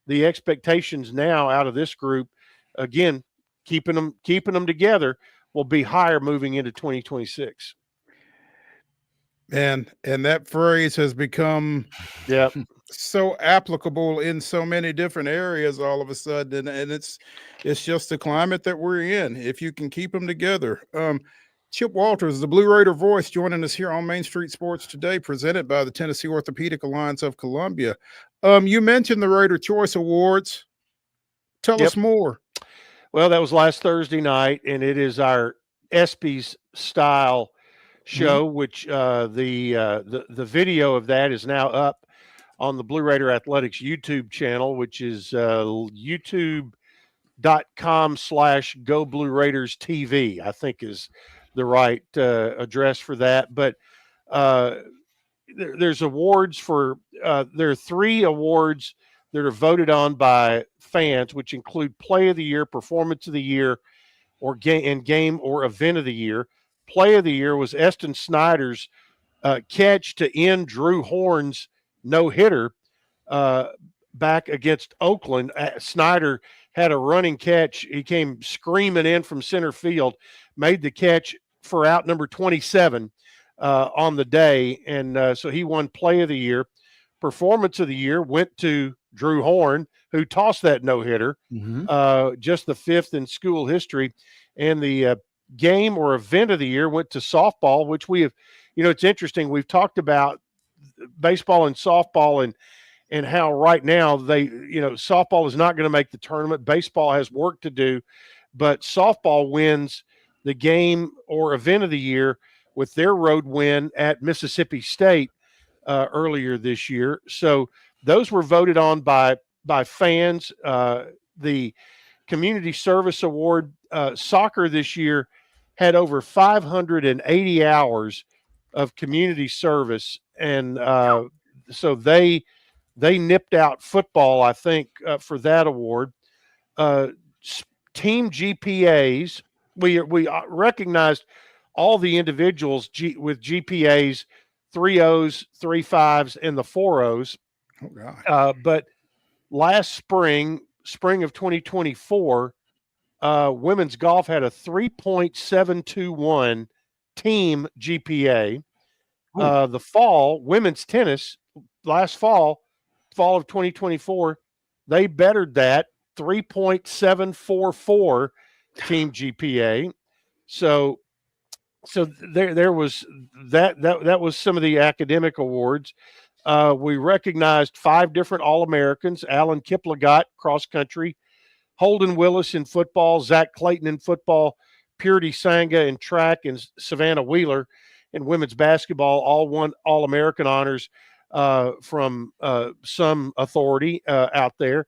Speaker 11: expectations now out of this group, again, keeping them together, will be higher moving into 2026.
Speaker 1: And that phrase has become so applicable in so many different areas all of a sudden, and it's just the climate that we're in. If you can keep them together. Chip Walters, the Blue Raider voice, joining us here on Main Street Sports Today, presented by the Tennessee Orthopedic Alliance of Columbia. You mentioned the Raider Choice Awards. Tell us more.
Speaker 11: Well, that was last Thursday night, and it is our ESPYs style show, which the video of that is now up on the Blue Raider Athletics YouTube channel, which is youtube.com/Go Blue Raiders TV, I think is the right address for that. But there's awards for there are 3 awards that are voted on by fans, which include Play of the Year, Performance of the Year, or game or Event of the Year. Play of the Year was Eston Snyder's catch to end Drew Horn's no-hitter back against Oakland. Snyder had a running catch. He came screaming in from center field, made the catch for out number 27 on the day, and so he won Play of the Year. Performance of the Year went to Drew Horn, who tossed that no-hitter, just the 5th in school history. And the game or Event of the Year went to softball, which we have, it's interesting. We've talked about baseball and softball and how right now softball is not going to make the tournament. Baseball has work to do, but softball wins the game or Event of the Year with their road win at Mississippi State earlier this year. So those were voted on by fans. The Community Service Award, soccer this year had over 580 hours of community service, and so they nipped out football, I think, for that award. Team GPAs, we recognized all the individuals with GPAs, 3.0s, 3.5s, and the 4.0s.
Speaker 1: Oh God!
Speaker 11: But last spring of 2024, women's golf had a 3.721 team GPA. The fall, women's tennis, last fall of 2024, they bettered that, 3.744 team GPA. So there was that was some of the academic awards. We recognized 5 different All-Americans: Alan Kiplagat, cross country; Holden Willis in football; Zach Clayton in football; Purity Sanga in track; and Savannah Wheeler in women's basketball. All won All-American honors from some authority out there.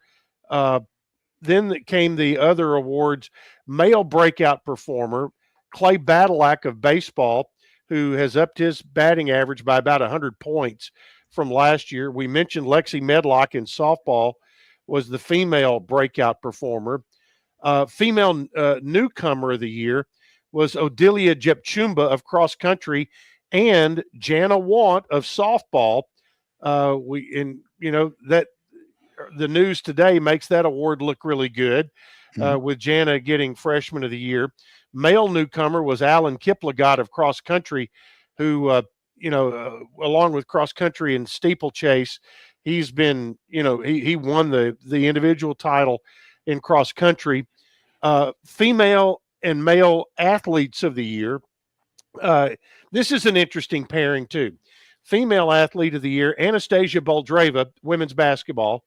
Speaker 11: Then came the other awards: male breakout performer, Clay Badalak of baseball, who has upped his batting average by about 100 points from last year. We mentioned Lexi Medlock in softball was the female breakout performer. Female newcomer of the year was Odilia Jepchumba of cross country and Jana Want of softball. That the news today makes that award look really good, with Jana getting freshman of the year. Male newcomer was Alan Kiplagat of cross country, who along with cross country and steeplechase, he's been, he won the individual title in cross country. Female and male athletes of the year. This is an interesting pairing too. Female athlete of the year, Anastasia Boldreva, women's basketball.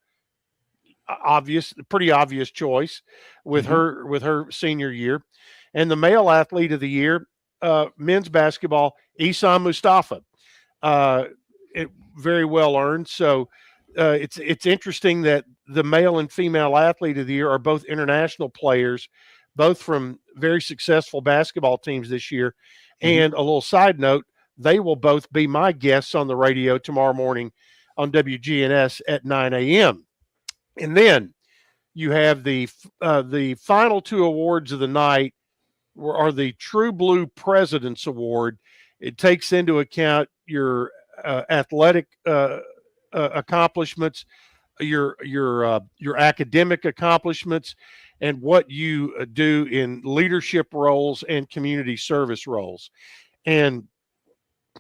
Speaker 11: Pretty obvious choice with her senior year. And the male athlete of the year, men's basketball, Isam Mustafa. Very well earned. So it's interesting that the male and female athlete of the year are both international players, both from very successful basketball teams this year. And a little side note, they will both be my guests on the radio tomorrow morning on WGNS at 9 a.m. And then you have the final 2 awards of the night are the True Blue President's Award. It takes into account your athletic accomplishments, your academic accomplishments, and what you do in leadership roles and community service roles. And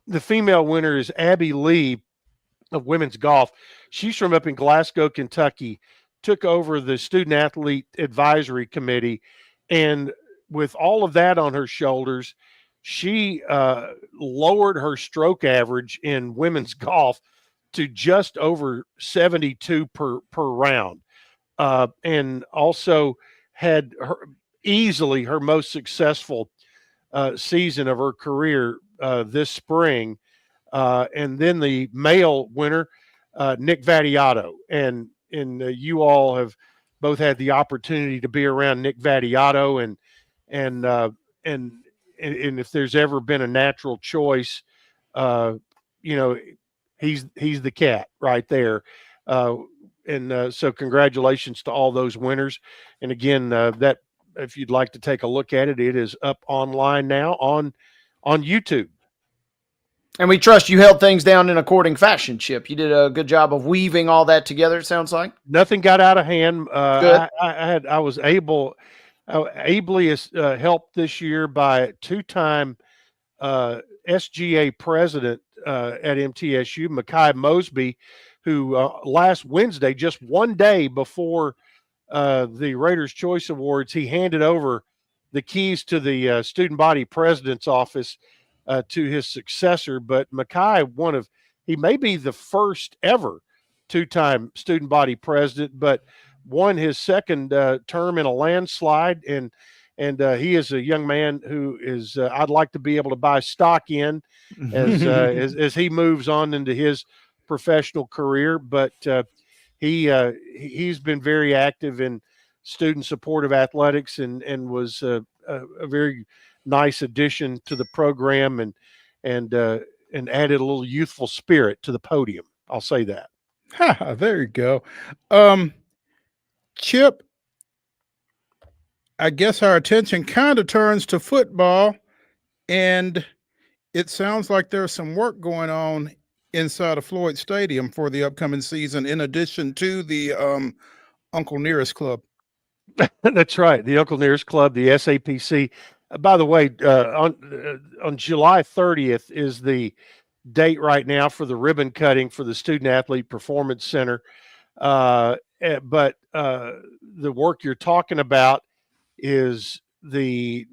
Speaker 11: the female winner is Abby Lee of women's golf. She's from up in Glasgow, Kentucky, took over the student athlete advisory committee, and with all of that on her shoulders, she lowered her stroke average in women's golf to just over 72 per round, and also had easily her most successful season of her career this spring. And then the male winner, Nick Vattiato, and you all have both had the opportunity to be around Nick Vattiato, and if there's ever been a natural choice, he's the cat right there. So congratulations to all those winners. And again, that if you'd like to take a look at it, it is up online now on YouTube.
Speaker 2: And we trust you held things down in according fashion, Chip. You did a good job of weaving all that together, it sounds like.
Speaker 11: Nothing got out of hand.
Speaker 2: Good.
Speaker 11: I was ably helped this year by two-time SGA president at MTSU, Makai Mosby, who last Wednesday, just one day before the Raiders' Choice Awards, he handed over the keys to the student body president's office to his successor. But Makai, he may be the first ever two-time student body president, but won his second term in a landslide. And he is a young man who is I'd like to be able to buy stock in as he moves on into his professional career. But he's been very active in student supportive athletics and was a very nice addition to the program and added a little youthful spirit to the podium. I'll say that.
Speaker 1: There you go. Chip, I guess our attention kind of turns to football, and it sounds like there's some work going on inside of Floyd Stadium for the upcoming season, in addition to the Uncle Nearest Club.
Speaker 11: That's right. The Uncle Nearest Club, the SAPC. By the way, on July 30th is the date right now for the ribbon cutting for the Student Athlete Performance Center. But the work you're talking about is the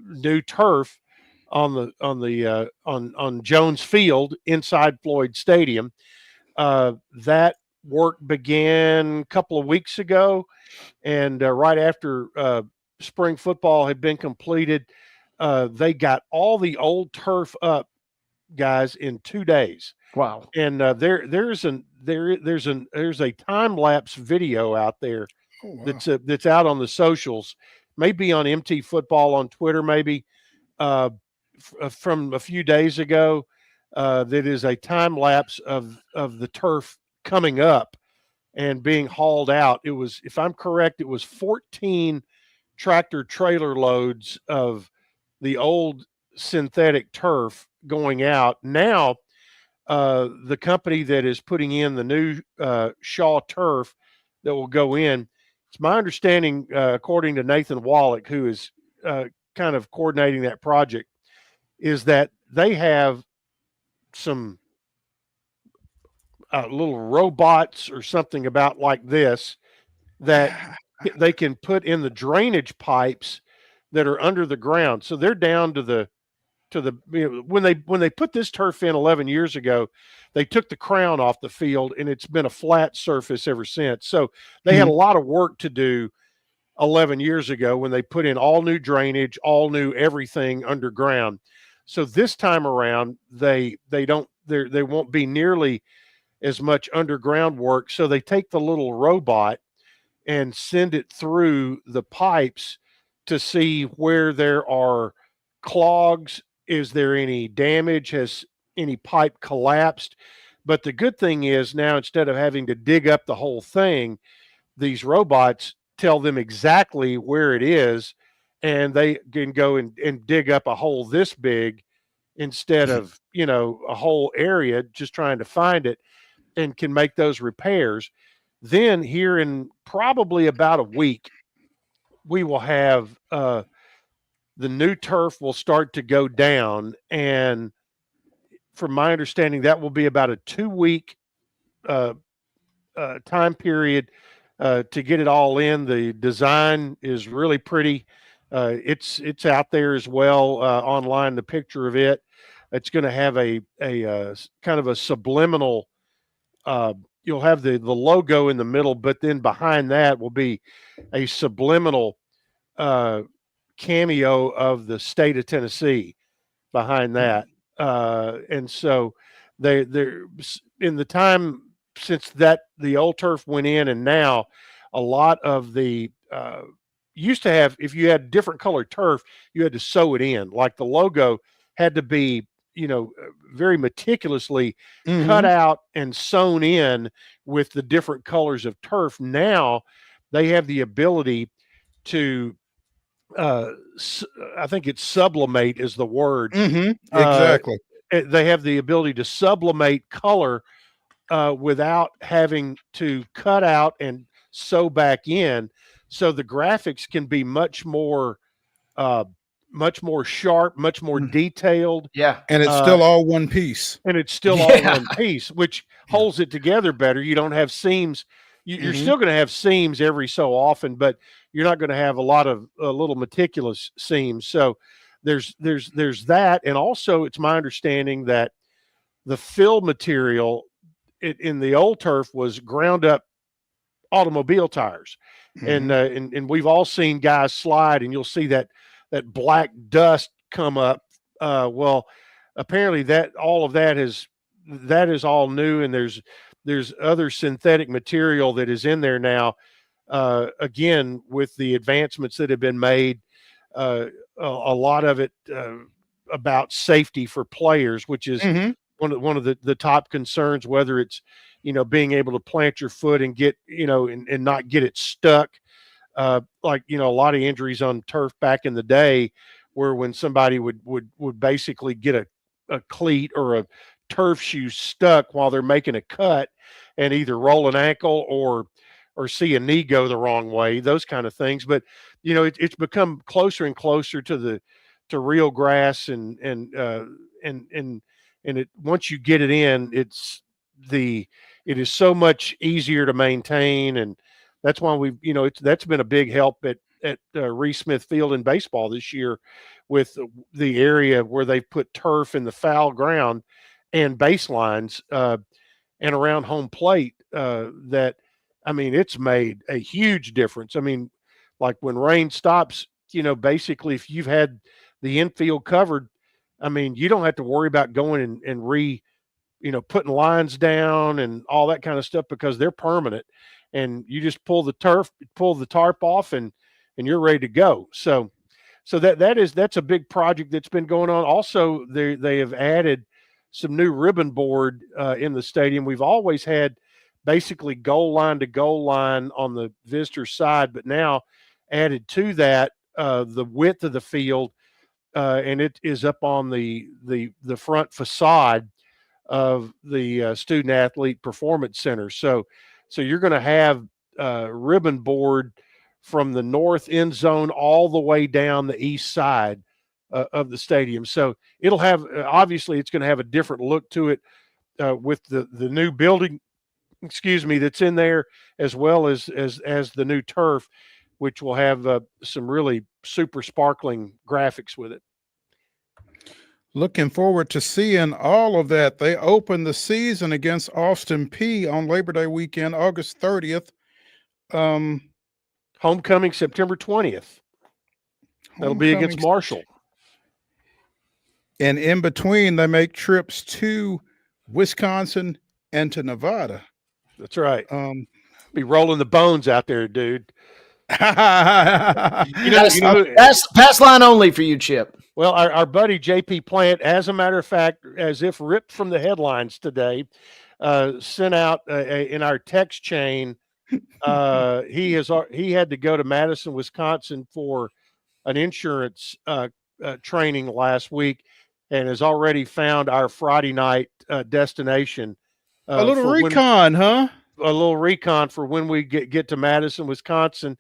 Speaker 11: new turf on Jones Field inside Floyd Stadium. That work began a couple of weeks ago, and right after spring football had been completed, they got all the old turf up, guys, in 2 days.
Speaker 2: Wow!
Speaker 11: And there's a time lapse video out there. Oh, wow. That's out on the socials, maybe on MT Football on Twitter, maybe from a few days ago. That is a time lapse of the turf coming up and being hauled out. It was, if I'm correct, it was 14 tractor trailer loads of the old synthetic turf going out. Now, the company that is putting in the new Shaw turf that will go in, it's my understanding, according to Nathan Wallach, who is kind of coordinating that project, is that they have some little robots or something about like this that they can put in the drainage pipes that are under the ground. So they're down to the when they put this turf in 11 years ago, they took the crown off the field, and it's been a flat surface ever since. So they had a lot of work to do 11 years ago when they put in all new drainage, all new everything underground. So this time around, they won't be nearly as much underground work. So they take the little robot and send it through the pipes to see where there are clogs. Is there any damage? Has any pipe collapsed? But the good thing is now, instead of having to dig up the whole thing, these robots tell them exactly where it is, and they can go and dig up a hole this big instead of, a whole area just trying to find it, and can make those repairs. Then here in probably about a week, we will have the new turf will start to go down. And from my understanding, that will be about a 2-week time period to get it all in. The design is really pretty. It's out there as well online. The picture of it. It's going to have a kind of a subliminal. You'll have the logo in the middle, but then behind that will be a subliminal cameo of the state of Tennessee behind that. And so they're in the time since the old turf went in, and now a lot of the used to have, if you had different colored turf, you had to sew it in. Like the logo had to be, very meticulously cut out and sewn in with the different colors of turf. Now they have the ability to I think it's sublimate is the word.
Speaker 1: Exactly.
Speaker 11: They have the ability to sublimate color without having to cut out and sew back in. So the graphics can be much more sharp, much more detailed.
Speaker 2: Yeah.
Speaker 1: And it's still all one piece.
Speaker 11: And it's still all one piece, which holds it together better. You don't have seams. You're still going to have seams every so often, but you're not going to have a lot of little meticulous seams. So there's that. And also it's my understanding that the fill material in the old turf was ground up automobile tires. And we've all seen guys slide, and you'll see that black dust come up. Well, apparently all of that is all new, and there's other synthetic material that is in there now. Again, with the advancements that have been made, a lot of it about safety for players, which is one of the top concerns, whether it's, being able to plant your foot and get, and not get it stuck. Like, a lot of injuries on turf back in the day where when somebody would basically get a cleat or a turf shoe stuck while they're making a cut and either roll an ankle or see a knee go the wrong way, those kind of things. But, it's become closer and closer to real grass and it, once you get it in, it is so much easier to maintain. And that's why that's been a big help at Reese Smith Field in baseball this year, with the area where they've put turf in the foul ground and baselines and around home plate. It's made a huge difference. I mean, like when rain stops, basically if you've had the infield covered, you don't have to worry about going and putting lines down and all that kind of stuff, because they're permanent, and you just pull the tarp off and you're ready to go. So that's a big project that's been going on. Also, they have added some new ribbon board in the stadium. We've always had basically goal line to goal line on the visitor side, but now added to that the width of the field, and it is up on the front facade of the Student Athlete Performance Center. So you're going to have ribbon board from the north end zone all the way down the east side of the stadium. So it'll have, obviously it's going to have a different look to it with the new building, that's in there, as well as the new turf, which will have some really super sparkling graphics with it.
Speaker 1: Looking forward to seeing all of that. They open the season against Austin P on Labor Day weekend, August 30th.
Speaker 11: Homecoming September 20th. That'll be against Marshall.
Speaker 1: And in between, they make trips to Wisconsin and to Nevada.
Speaker 11: That's right. Be rolling the bones out there, dude.
Speaker 2: Pass line only for you, Chip.
Speaker 11: Well, our buddy JP Plant, as a matter of fact, as if ripped from the headlines today, sent out in our text chain. He had to go to Madison, Wisconsin for an insurance training last week, and has already found our Friday night destination.
Speaker 1: A little
Speaker 11: for
Speaker 1: recon, huh?
Speaker 11: A little recon for when we get to Madison, Wisconsin,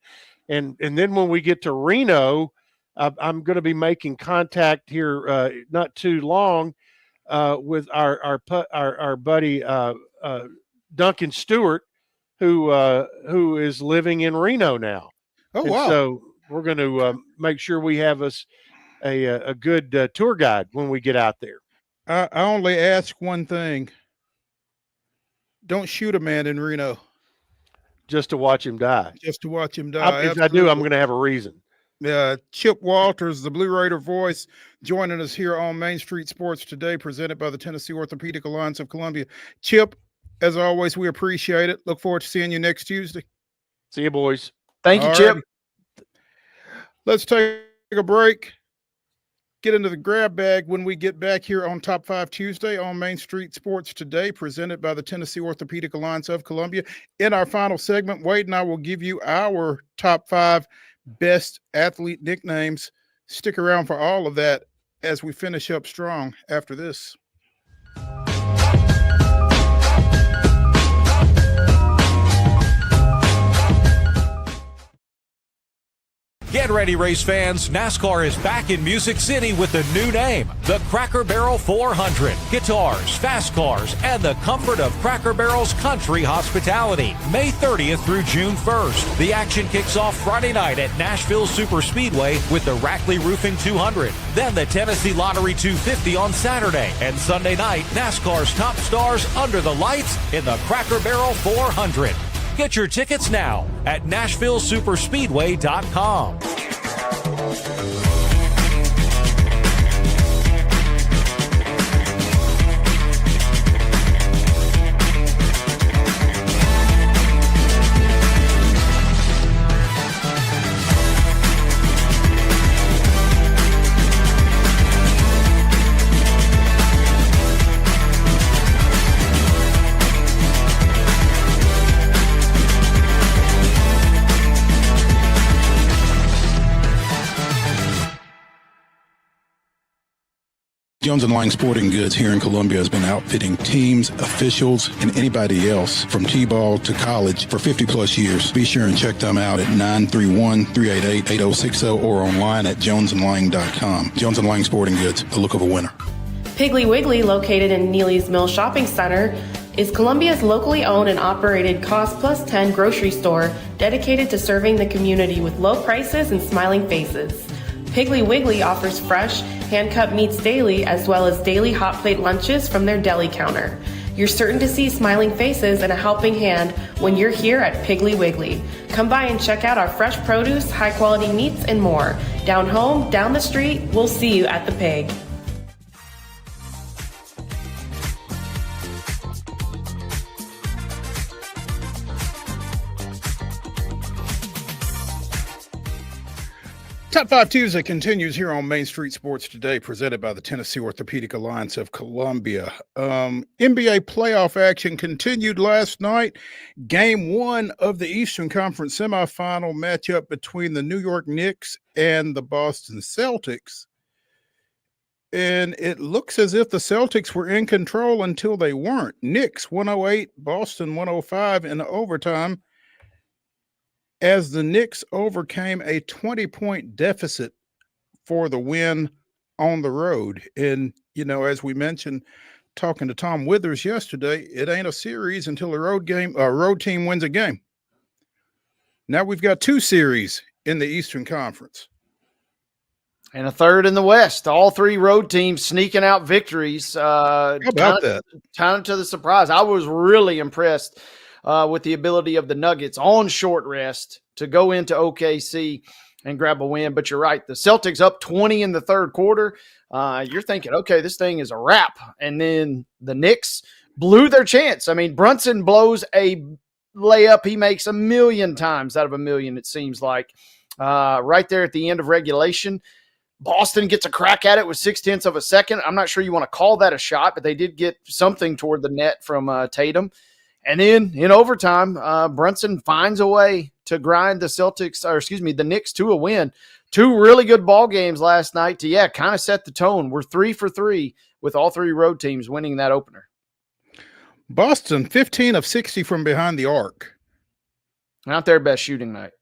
Speaker 11: and then when we get to Reno, I'm going to be making contact here not too long with our buddy Duncan Stewart, who is living in Reno now.
Speaker 1: Oh,
Speaker 11: and
Speaker 1: wow.
Speaker 11: So we're going to make sure we have us a good tour guide when we get out there.
Speaker 1: I only ask one thing. Don't shoot a man in Reno.
Speaker 11: Just to watch him die.
Speaker 1: Just to watch him die.
Speaker 11: If I do, I'm going to have a reason.
Speaker 1: Chip Walters, the Blue Raider voice, joining us here on Main Street Sports Today, presented by the Tennessee Orthopedic Alliance of Columbia. Chip, as always, we appreciate it. Look forward to seeing you next Tuesday.
Speaker 11: See you, boys.
Speaker 2: Thank you, Chip.
Speaker 1: Let's take a break. Get into the grab bag when we get back here on Top 5 Tuesday on Main Street Sports Today, presented by the Tennessee Orthopedic Alliance of Columbia. In our final segment, Wade and I will give you our top 5 best athlete nicknames. Stick around for all of that as we finish up strong after this.
Speaker 4: Get ready, race fans. NASCAR is back in Music City with a new name, the Cracker Barrel 400. Guitars, fast cars, and the comfort of Cracker Barrel's country hospitality. May 30th through June 1st. The action kicks off Friday night at Nashville Superspeedway with the Rackley Roofing 200. Then the Tennessee Lottery 250 on Saturday. And Sunday night, NASCAR's top stars under the lights in the Cracker Barrel 400. Get your tickets now at NashvilleSuperspeedway.com.
Speaker 12: Jones & Lang Sporting Goods here in Columbia has been outfitting teams, officials, and anybody else from T-ball to college for 50-plus years. Be sure and check them out at 931-388-8060 or online at jonesandlang.com. Jones & Lang Sporting Goods, the look of a winner.
Speaker 10: Piggly Wiggly, located in Neely's Mill Shopping Center, is Columbia's locally owned and operated Cost Plus 10 grocery store dedicated to serving the community with low prices and smiling faces. Piggly Wiggly offers fresh, hand-cut meats daily, as well as daily hot plate lunches from their deli counter. You're certain to see smiling faces and a helping hand when you're here at Piggly Wiggly. Come by and check out our fresh produce, high-quality meats, and more. Down home, down the street, we'll see you at the Pig.
Speaker 1: Top 5 Tuesday continues here on Main Street Sports Today, presented by the Tennessee Orthopedic Alliance of Columbia. NBA playoff action continued last night. Game 1 of the Eastern Conference semifinal matchup between the New York Knicks and the Boston Celtics. And it looks as if the Celtics were in control until they weren't. Knicks 108, Boston 105 in overtime, as the Knicks overcame a 20-point deficit for the win on the road. And, you know, as we mentioned, talking to Tom Withers yesterday, it ain't a series until the road team wins a game. Now we've got 2 series in the Eastern Conference.
Speaker 2: And a third in the West. All 3 road teams sneaking out victories.
Speaker 1: How about that?
Speaker 2: Kind of to the surprise. I was really impressed with the ability of the Nuggets on short rest to go into OKC and grab a win. But you're right. The Celtics up 20 in the third quarter. You're thinking, okay, this thing is a wrap. And then the Knicks blew their chance. I mean, Brunson blows a layup he makes 1,000,000 times out of 1,000,000, it seems like. Right there at the end of regulation. Boston gets a crack at it with 0.6 of a second. I'm not sure you want to call that a shot, but they did get something toward the net from Tatum. And then in overtime, Brunson finds a way to grind the Knicks to a win, two really good ball games last night to, kind of set the tone. We're 3 for 3 with all three road teams winning that opener.
Speaker 1: Boston, 15 of 60 from behind the arc.
Speaker 2: Not their best shooting night.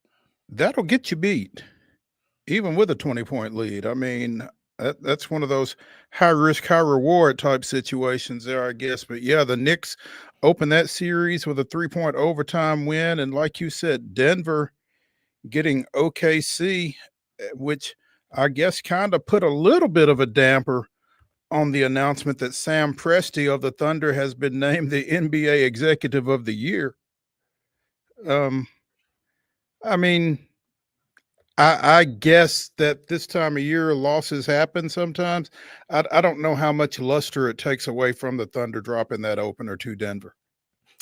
Speaker 1: That'll get you beat, even with a 20-point lead. I mean, that's one of those high risk, high reward type situations there, I guess. But yeah, the Knicks opened that series with a 3-point overtime win. And like you said, Denver getting OKC, which I guess kind of put a little bit of a damper on the announcement that Sam Presti of the Thunder has been named the NBA Executive of the Year. I mean, I guess that this time of year losses happen sometimes. I don't know how much luster it takes away from the Thunder dropping that opener to Denver.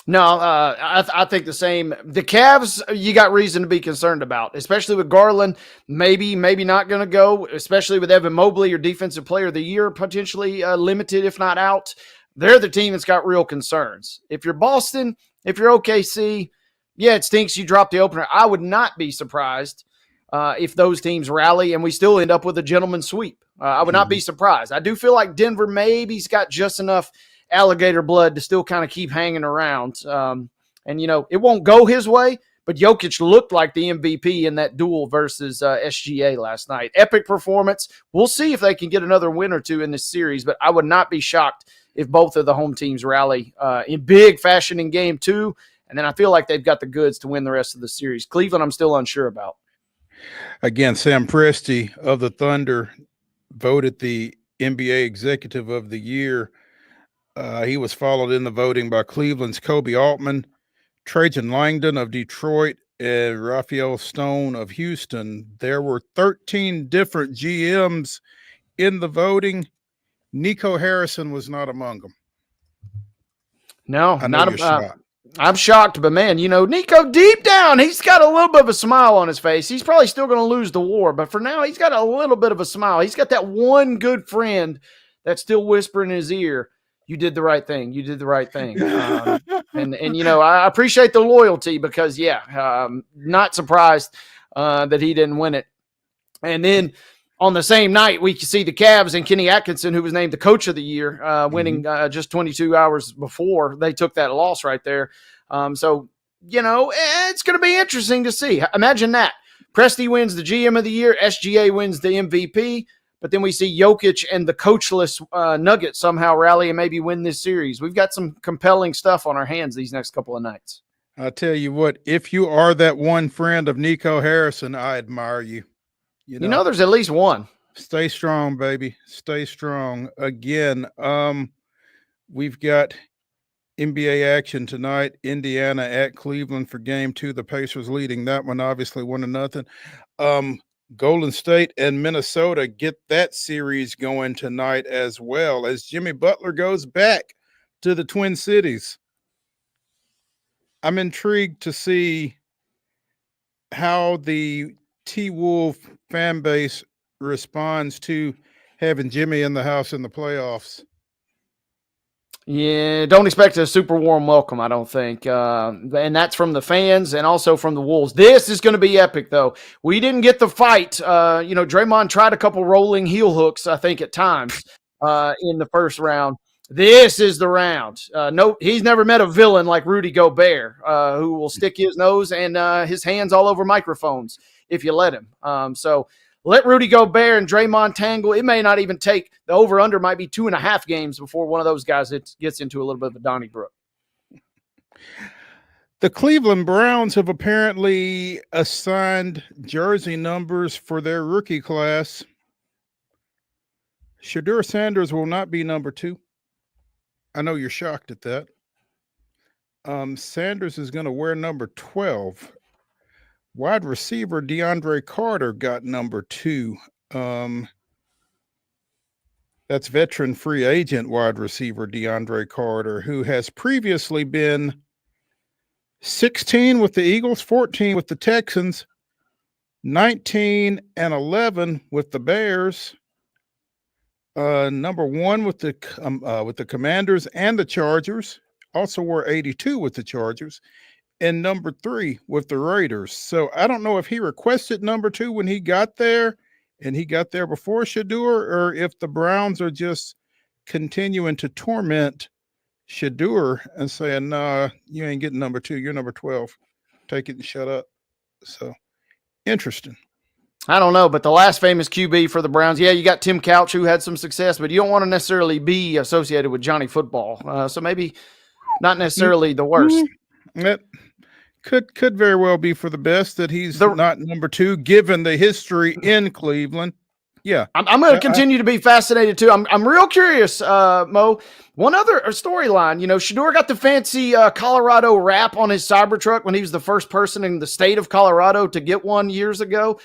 Speaker 2: No, I think the same. The Cavs, you got reason to be concerned about, especially with Garland. Maybe not going to go, especially with Evan Mobley, your defensive player of the year, potentially limited, if not out. They're the team that's got real concerns. If you're Boston, if you're OKC, yeah, it stinks you dropped the opener. I would not be surprised if those teams rally and we still end up with a gentleman's sweep. I would not be surprised. I do feel like Denver maybe's got just enough alligator blood to still kind of keep hanging around. And, it won't go his way, but Jokic looked like the MVP in that duel versus SGA last night. Epic performance. We'll see if they can get another win or two in this series, but I would not be shocked if both of the home teams rally in big fashion in game 2. And then I feel like they've got the goods to win the rest of the series. Cleveland, I'm still unsure about.
Speaker 1: Again, Sam Presti of the Thunder voted the NBA Executive of the Year. He was followed in the voting by Cleveland's Kobe Altman, Trajan Langdon of Detroit, and Raphael Stone of Houston. There were 13 different GMs in the voting. Nico Harrison was not among them.
Speaker 2: No,
Speaker 1: not shocked.
Speaker 2: I'm shocked, but man, Nico, deep down, he's got a little bit of a smile on his face. He's probably still going to lose the war, but for now, he's got a little bit of a smile. He's got that one good friend that's still whispering in his ear, "You did the right thing. You did the right thing." I appreciate the loyalty because, not surprised that he didn't win it. And then on the same night, we could see the Cavs and Kenny Atkinson, who was named the coach of the year, winning just 22 hours before they took that loss right there. It's going to be interesting to see. Imagine that. Presti wins the GM of the year. SGA wins the MVP. But then we see Jokic and the coachless Nuggets somehow rally and maybe win this series. We've got some compelling stuff on our hands these next couple of nights.
Speaker 1: I tell you what, if you are that one friend of Nico Harrison, I admire you.
Speaker 2: There's at least one.
Speaker 1: Stay strong, baby. Stay strong. Again, we've got NBA action tonight. Indiana at Cleveland for game 2. The Pacers leading that one, obviously 1-0. Golden State and Minnesota get that series going tonight as well as Jimmy Butler goes back to the Twin Cities. I'm intrigued to see how the T-Wolf fan base responds to having Jimmy in the house in the playoffs.
Speaker 2: Yeah, don't expect a super warm welcome, I don't think. And that's from the fans and also from the Wolves. This is going to be epic, though. We didn't get the fight. Draymond tried a couple rolling heel hooks, I think, at times in the first round. This is the round. No, he's never met a villain like Rudy Gobert, who will stick his nose and his hands all over microphones if you let him. So let Rudy Gobert and Draymond tangle. It may not even take the over-under might be 2.5 games before one of those guys gets into a little bit of a Donnybrook.
Speaker 1: The Cleveland Browns have apparently assigned jersey numbers for their rookie class. Shedeur Sanders will not be number 2. I know you're shocked at that. Sanders is going to wear number 12. Wide receiver DeAndre Carter got number 2. That's veteran free agent wide receiver DeAndre Carter, who has previously been 16 with the Eagles, 14 with the Texans, 19 and 11 with the Bears, number 1 with the Commanders and the Chargers. Also wore 82 with the Chargers. and number 3 with the Raiders. So I don't know if he requested number 2 when he got there and he got there before Shador, or if the Browns are just continuing to torment Shador and saying, nah, you ain't getting number 2. You're number 12. Take it and shut up. So interesting.
Speaker 2: I don't know, but the last famous QB for the Browns, yeah, you got Tim Couch who had some success, but you don't want to necessarily be associated with Johnny Football. So maybe not necessarily the worst.
Speaker 1: That could very well be for the best that he's not number 2, given the history in Cleveland. Yeah,
Speaker 2: I'm going to continue to be fascinated too. I'm real curious, Mo. One other storyline, Shador got the fancy Colorado wrap on his Cybertruck when he was the first person in the state of Colorado to get one years ago.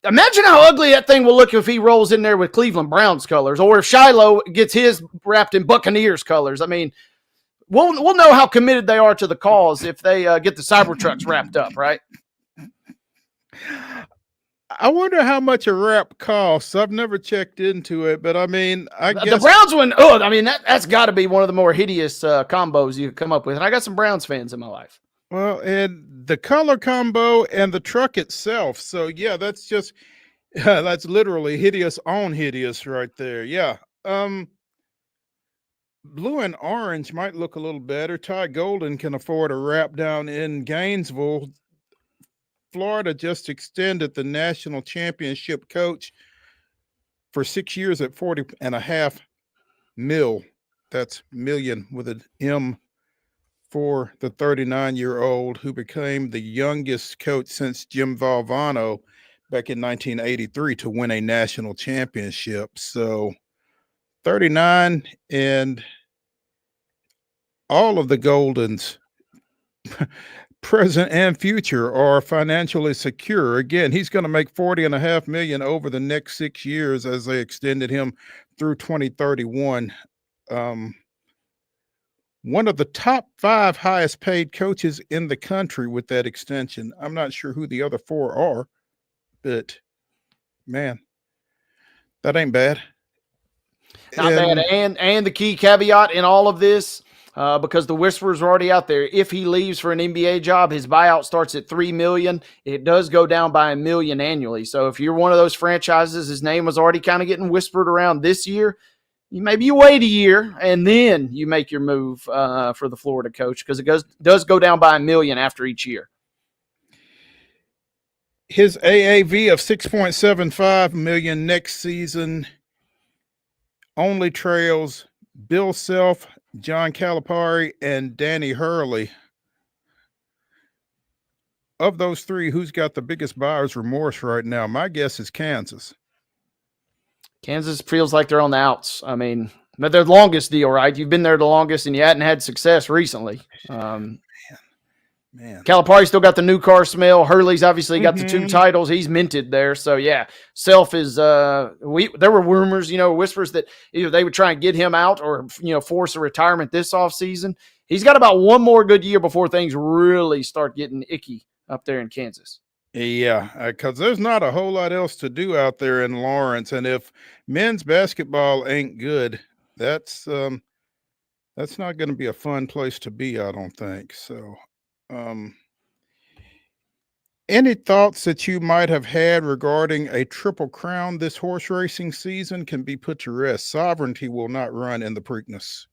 Speaker 2: Imagine how ugly that thing will look if he rolls in there with Cleveland Browns colors, or if Shiloh gets his wrapped in Buccaneers colors. I mean, we'll know how committed they are to the cause if they get the Cybertrucks wrapped up, right?
Speaker 1: I wonder how much a wrap costs. I've never checked into it, but I mean, I guess
Speaker 2: the Browns one. Oh, I mean that's got to be one of the more hideous combos you could come up with. And I got some Browns fans in my life.
Speaker 1: Well, and the color combo and the truck itself. So yeah, that's just that's literally hideous on hideous right there. Yeah. Blue and orange might look a little better. Ty Golden can afford a wrap down in Gainesville. Florida just extended the national championship coach for 6 years at $40.5 million. That's million with an M, for the 39-year-old who became the youngest coach since Jim Valvano back in 1983 to win a national championship. So 39, and all of the Goldens, present and future, are financially secure. Again, he's going to make $40.5 million over the next 6 years as they extended him through 2031. One of the top 5 highest paid coaches in the country with that extension. I'm not sure who the other 4 are, but man, that ain't bad.
Speaker 2: Not bad. And the key caveat in all of this, because the whispers are already out there, if he leaves for an NBA job, his buyout starts at $3 million. It does go down by $1 million annually. So if you're one of those franchises, his name was already kind of getting whispered around this year, maybe you wait a year and then you make your move for the Florida coach, because it does go down by $1 million after each year.
Speaker 1: His AAV of $6.75 million next season only trails Bill Self, John Calipari, and Danny Hurley. Of those 3, who's got the biggest buyer's remorse right now? My guess is Kansas.
Speaker 2: Kansas feels like they're on the outs. I mean, but they're the longest deal, right? You've been there the longest, and you hadn't had success recently. Man. Calipari still got the new car smell. Hurley's obviously got the 2 titles. He's minted there. So, yeah, Self is there were rumors, whispers that either they would try and get him out or, force a retirement this offseason. He's got about one more good year before things really start getting icky up there in Kansas.
Speaker 1: Yeah, because there's not a whole lot else to do out there in Lawrence. And if men's basketball ain't good, that's not going to be a fun place to be, I don't think. So any thoughts that you might have had regarding a Triple Crown this horse racing season can be put to rest. Sovereignty will not run in the Preakness.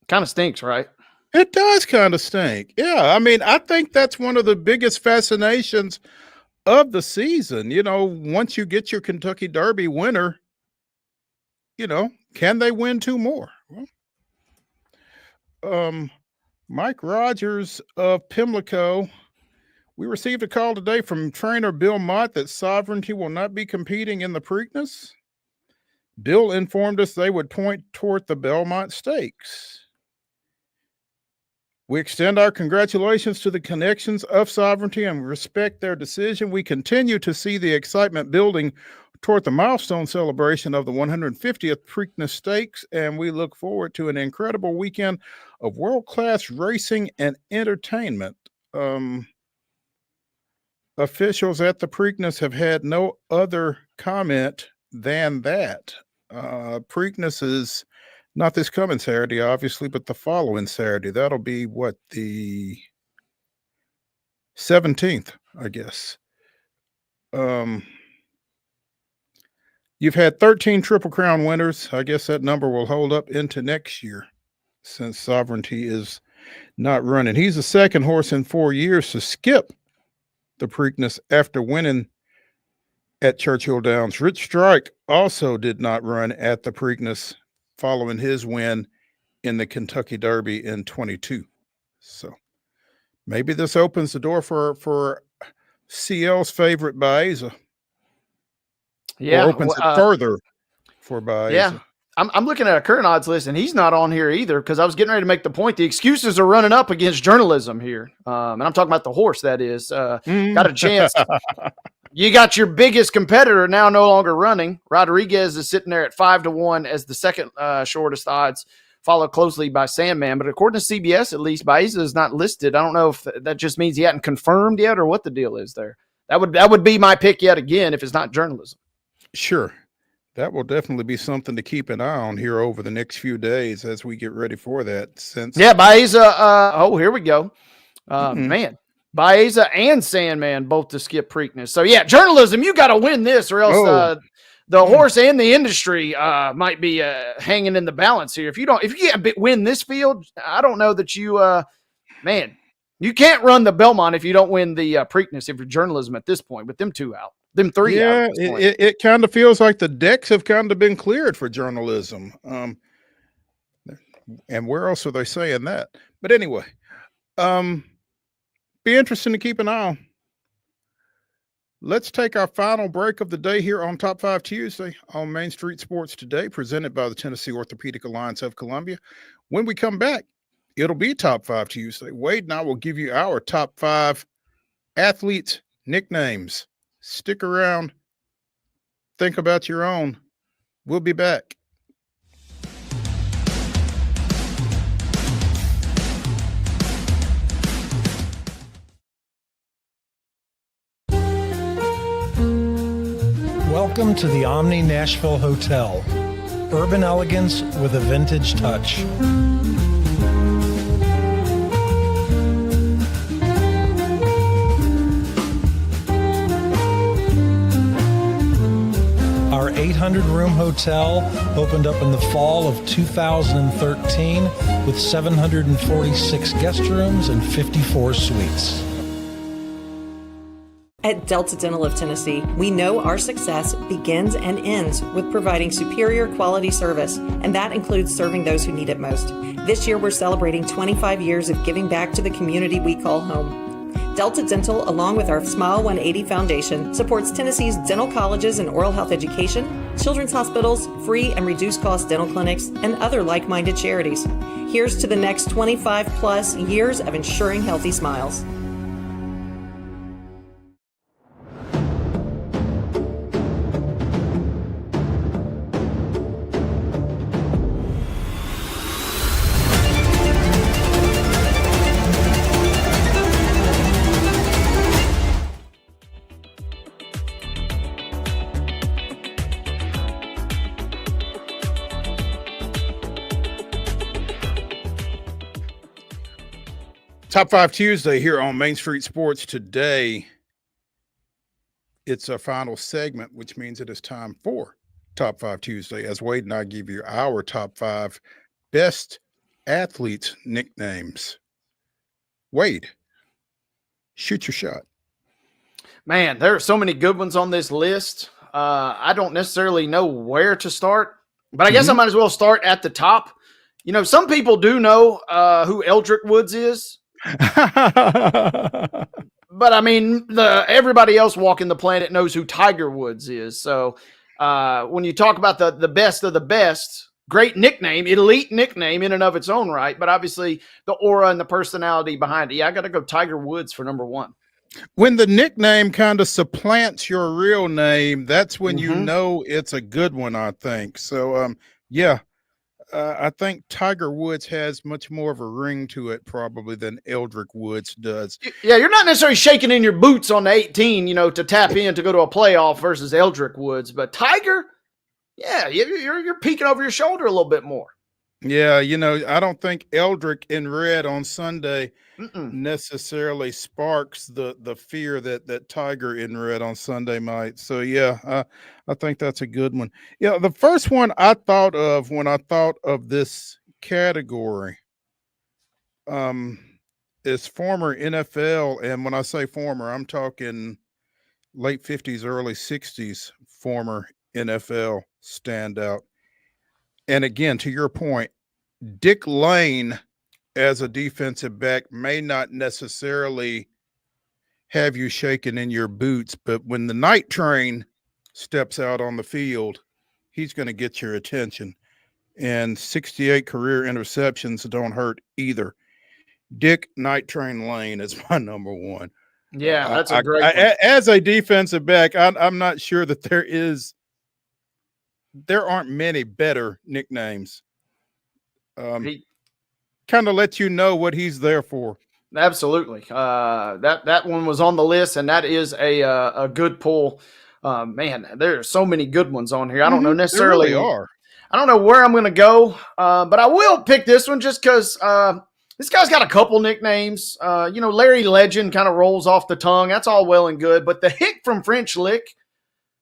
Speaker 2: Kind of stinks, right?
Speaker 1: It does kind of stink. Yeah, I mean, I think that's one of the biggest fascinations of the season. Once you get your Kentucky Derby winner, can they win 2 more? Mike Rogers of Pimlico. We received a call today from trainer Bill Mott that Sovereignty will not be competing in the Preakness. Bill informed us they would point toward the Belmont Stakes. We extend our congratulations to the connections of Sovereignty and respect their decision. We continue to see the excitement building toward the milestone celebration of the 150th Preakness Stakes, and we look forward to an incredible weekend of world-class racing and entertainment. Officials at the Preakness have had no other comment than that. Preakness is Not this coming Saturday, obviously, but the following Saturday. That'll be what, the 17th, I guess. You've had 13 Triple Crown winners. I guess that number will hold up into next year since Sovereignty is not running. He's the second horse in 4 years to skip the Preakness after winning at Churchill Downs. Rich Strike also did not run at the Preakness following his win in the Kentucky Derby in 22. So maybe this opens the door for CL's favorite Baeza.
Speaker 2: Yeah,
Speaker 1: or opens it further for Baeza.
Speaker 2: Yeah, I'm looking at a current odds list, and he's not on here either because I was getting ready to make the point. The excuses are running up against journalism here, and I'm talking about the horse. That is, got a chance. You got your biggest competitor now no longer running. Rodriguez is sitting there at 5-1 as the second shortest odds, followed closely by Sandman. But according to CBS, at least, Baeza is not listed. I don't know if that just means he hadn't confirmed yet or what the deal is there. That would be my pick yet again if it's not journalism.
Speaker 1: Sure. That will definitely be something to keep an eye on here over the next few days as we get ready for that.
Speaker 2: Baeza. Here we go. Man, Baeza and Sandman both to skip Preakness. So yeah, journalism, you got to win this, or else the horse and the industry might be hanging in the balance here. If you can't win this field, I don't know that you, you can't run the Belmont if you don't win the Preakness. If you're journalism at this point, with them two out. Them three.
Speaker 1: Yeah, it kind of feels like the decks have kind of been cleared for journalism. And where else are they saying that? But anyway, be interesting to keep an eye on. Let's take our final break of the day here on Top 5 Tuesday on Main Street Sports Today, presented by the Tennessee Orthopedic Alliance of Columbia. When we come back, it'll be Top 5 Tuesday. Wade and I will give you our top 5 athletes' nicknames. Stick around. Think about your own. We'll be back.
Speaker 13: Welcome to the Omni Nashville Hotel. Urban elegance with a vintage touch. Our 800-room hotel opened up in the fall of 2013 with 746 guest rooms and 54 suites.
Speaker 14: At Delta Dental of Tennessee, we know our success begins and ends with providing superior quality service, and that includes serving those who need it most. This year, we're celebrating 25 years of giving back to the community we call home. Delta Dental, along with our Smile 180 Foundation, supports Tennessee's dental colleges and oral health education, children's hospitals, free and reduced cost dental clinics, and other like-minded charities. Here's to the next 25 plus years of ensuring healthy smiles.
Speaker 1: Top 5 Tuesday here on Main Street Sports Today. It's our final segment, which means it is time for Top 5 Tuesday, as Wade and I give you our top 5 best athletes' nicknames. Wade, shoot your shot.
Speaker 2: Man, there are so many good ones on this list. I don't necessarily know where to start, but I guess I might as well start at the top. You know, some people do know who Eldrick Woods is. But I mean, everybody else walking the planet knows who Tiger Woods is. So when you talk about the best of the best, great nickname, elite nickname in and of its own right, but obviously the aura and the personality behind it. Yeah, I got to go Tiger Woods for number one.
Speaker 1: When the nickname kind of supplants your real name, that's when you know it's a good one, I think. So, I think Tiger Woods has much more of a ring to it probably than Eldrick Woods does.
Speaker 2: Yeah, you're not necessarily shaking in your boots on the 18, to tap in to go to a playoff versus Eldrick Woods. But Tiger, yeah, you're peeking over your shoulder a little bit more.
Speaker 1: Yeah, I don't think Eldrick in red on Sunday
Speaker 2: Mm-mm.
Speaker 1: necessarily sparks the fear that Tiger in red on Sunday might. So yeah, I think that's a good one. Yeah, the first one I thought of when I thought of this category um is former NFL, and when I say former, I'm talking late 50s, early 60s former NFL standout. And again, to your point, Dick Lane as a defensive back may not necessarily have you shaking in your boots, but when the night train steps out on the field, he's going to get your attention. And 68 career interceptions don't hurt either. Dick Night Train Lane is my number one.
Speaker 2: Yeah, that's a great one.
Speaker 1: As a defensive back, I'm not sure that there aren't many better nicknames. Kind of lets you know what he's there for.
Speaker 2: Absolutely. That one was on the list, and that is a good pull. Man, there are so many good ones on here. I don't know necessarily.
Speaker 1: There really are.
Speaker 2: I don't know where I'm going to go, but I will pick this one just because this guy's got a couple nicknames. Larry Legend kind of rolls off the tongue. That's all well and good, but the Hick from French Lick,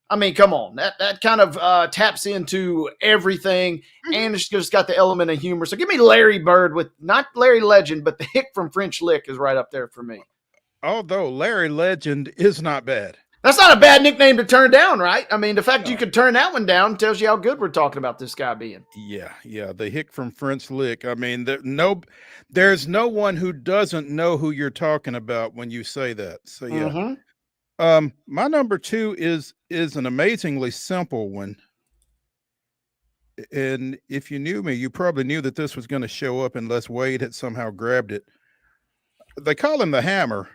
Speaker 2: I mean, come on. That kind of taps into everything, and it's just got the element of humor. So give me Larry Bird with not Larry Legend, but the Hick from French Lick is right up there for me.
Speaker 1: Although Larry Legend is not bad.
Speaker 2: That's not a bad nickname to turn down, right? I mean, the fact you could turn that one down tells you how good we're talking about this guy being.
Speaker 1: Yeah. The Hick from French Lick. I mean, there's no one who doesn't know who you're talking about when you say that. So yeah. My number two is an amazingly simple one. And if you knew me, you probably knew that this was going to show up unless Wade had somehow grabbed it. They call him the Hammer.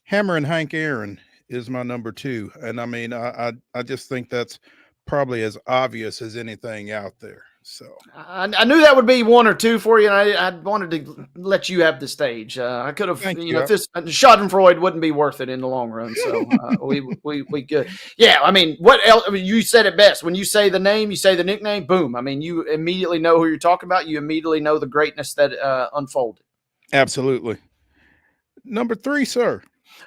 Speaker 1: Hammer and Hank Aaron is my number two. And I mean, I just think that's probably as obvious as anything out there. So
Speaker 2: I knew that would be one or two for you, and I wanted to let you have the stage. I could have, if this Schadenfreude wouldn't be worth it in the long run. So we good. Yeah, I mean, what else? I mean, you said it best. When you say the name, you say the nickname, boom. I mean, you immediately know who you're talking about. You immediately know the greatness that unfolded.
Speaker 1: Absolutely. Number three, sir.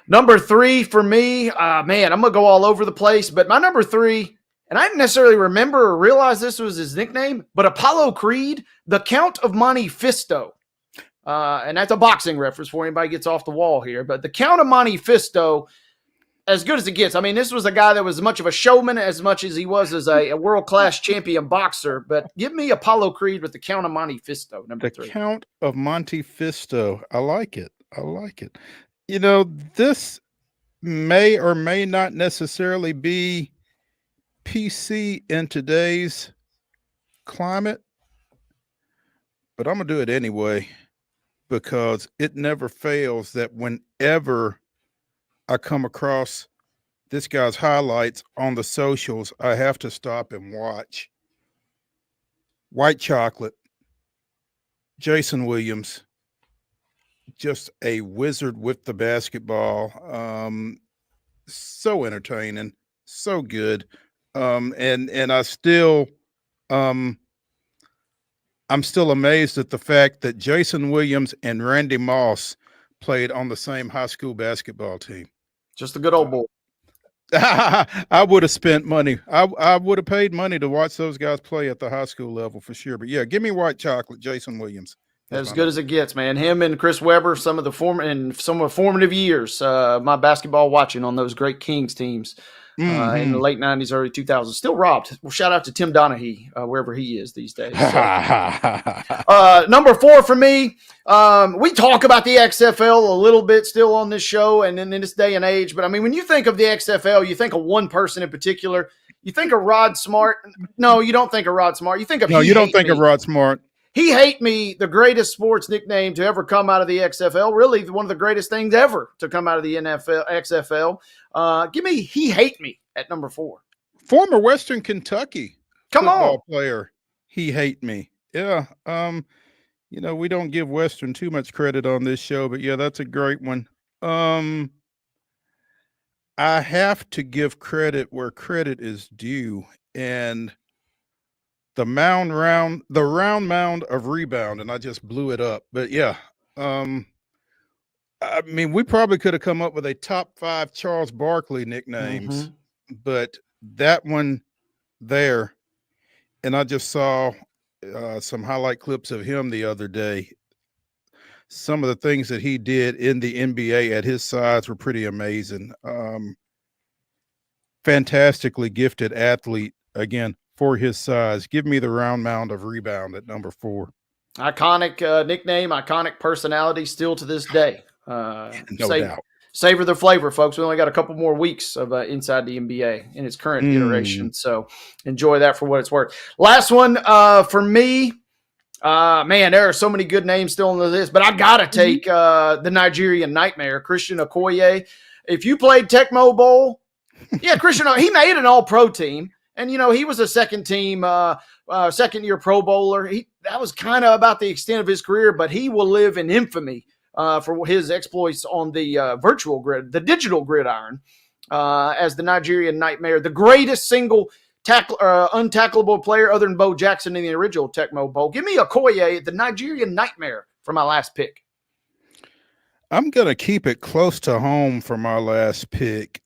Speaker 2: Number three for me, man, I'm going to go all over the place, but my number three, and I didn't necessarily remember or realize this was his nickname, but Apollo Creed, the Count of Monte Fisto. And that's a boxing reference for anybody gets off the wall here, but the Count of Monte Fisto, as good as it gets. I mean, this was a guy that was as much of a showman as much as he was as a world-class champion boxer, but give me Apollo Creed with the Count of Monte Fisto, number three.
Speaker 1: The Count of Monte Fisto. I like it. This may or may not necessarily be PC in today's climate, but I'm going to do it anyway because it never fails that whenever I come across this guy's highlights on the socials, I have to stop and watch. White Chocolate, Jason Williams. Just a wizard with the basketball. So entertaining, so good. And I still, I'm still amazed at the fact that Jason Williams and Randy Moss played on the same high school basketball team.
Speaker 2: Just a good old boy.
Speaker 1: I would have spent money. I would have paid money to watch those guys play at the high school level for sure. But yeah, give me White Chocolate, Jason Williams.
Speaker 2: As good as it gets, man. Him and Chris Webber, some of the formative years, my basketball watching on those great Kings teams in the late 90s, early 2000s. Still robbed. Well, shout out to Tim Donaghy, wherever he is these days. So. Number four for me, we talk about the XFL a little bit still on this show and in this day and age. But, I mean, when you think of the XFL, you think of one person in particular. You think of Rod Smart. No, you don't think of Rod Smart. You think of
Speaker 1: you don't think of Rod Smart.
Speaker 2: He Hate Me, the greatest sports nickname to ever come out of the XFL. Really, one of the greatest things ever to come out of the XFL. Give me He Hate Me at number four.
Speaker 1: Former Western Kentucky football player. He Hate Me. Yeah. We don't give Western too much credit on this show, but yeah, that's a great one. I have to give credit where credit is due. And the round mound of rebound, and I just blew it up. But yeah, I mean, we probably could have come up with a top 5 Charles Barkley nicknames, but that one there, and I just saw some highlight clips of him the other day. Some of the things that he did in the NBA at his size were pretty amazing. Fantastically gifted athlete, again, for his size. Give me the round mound of rebound at number 4.
Speaker 2: Iconic nickname, iconic personality still to this day.
Speaker 1: No doubt.
Speaker 2: Savor the flavor, folks. We only got a couple more weeks of Inside the NBA in its current iteration. So enjoy that for what it's worth. Last one for me. Man, there are so many good names still on the list, but I got to take the Nigerian Nightmare, Christian Okoye. If you played Tecmo Bowl, yeah, Christian, he made an all-pro team. And, you know, he was a second-year Pro Bowler. That was kind of about the extent of his career, but he will live in infamy for his exploits on the virtual grid, the digital gridiron, as the Nigerian Nightmare, the greatest single untackleable player other than Bo Jackson in the original Tecmo Bowl. Give me Okoye, the Nigerian Nightmare, for my last pick.
Speaker 1: I'm going to keep it close to home for my last pick.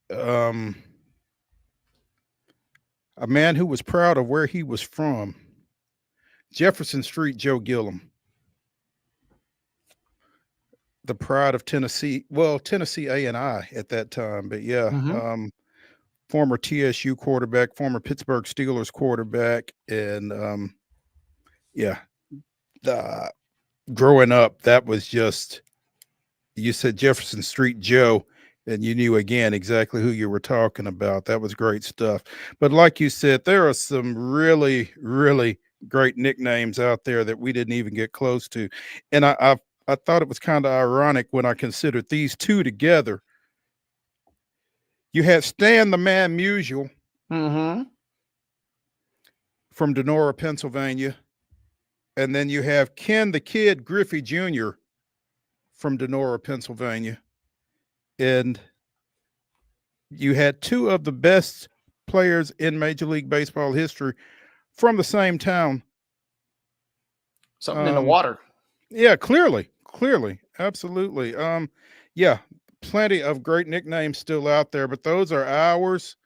Speaker 1: A man who was proud of where he was from, Jefferson Street Joe Gillum. The pride of Tennessee, well, Tennessee A&I at that time, but yeah, former TSU quarterback, former Pittsburgh Steelers quarterback, and growing up, that was just, you said Jefferson Street Joe, and you knew again exactly who you were talking about. That was great stuff. But like you said, there are some really, really great nicknames out there that we didn't even get close to, and I thought it was kind of ironic when I considered these two together. You had Stan the Man Musial from Donora, Pennsylvania. And then you have Ken the Kid Griffey Jr. from Donora, Pennsylvania. And you had two of the best players in Major League Baseball history from the same town.
Speaker 2: Something in the water.
Speaker 1: Yeah, clearly. Absolutely. Yeah, plenty of great nicknames still out there, but those are ours.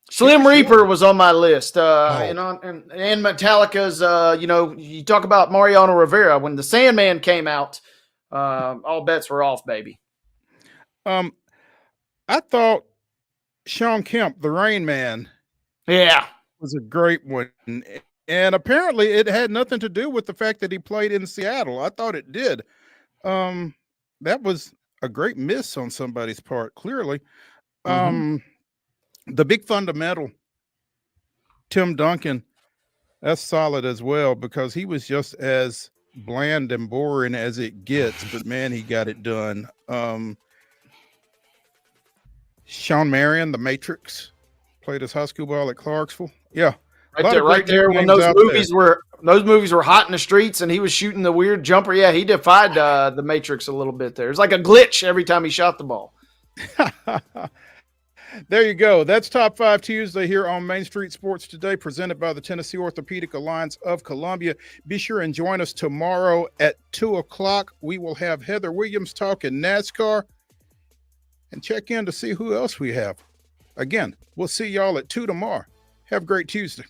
Speaker 2: Slim Reaper was on my list. And Metallica's, you talk about Mariano Rivera. When the Sandman came out, all bets were off, baby.
Speaker 1: I thought Sean Kemp, the Rain Man, was a great one. And apparently it had nothing to do with the fact that he played in Seattle. I thought it did. That was a great miss on somebody's part, clearly. The Big Fundamental, Tim Duncan, that's solid as well, because he was just as bland and boring as it gets, but man, he got it done. Sean Marion, the Matrix, played his high school ball at Clarksville. Yeah.
Speaker 2: Right there, when those movies were hot in the streets and he was shooting the weird jumper. Yeah, he defied the Matrix a little bit there. It's like a glitch every time he shot the ball.
Speaker 1: There you go. That's Top 5 Tuesday here on Main Street Sports Today, presented by the Tennessee Orthopedic Alliance of Columbia. Be sure and join us tomorrow at 2:00. We will have Heather Williams talking NASCAR, and check in to see who else we have. Again, we'll see y'all at 2 tomorrow. Have a great Tuesday.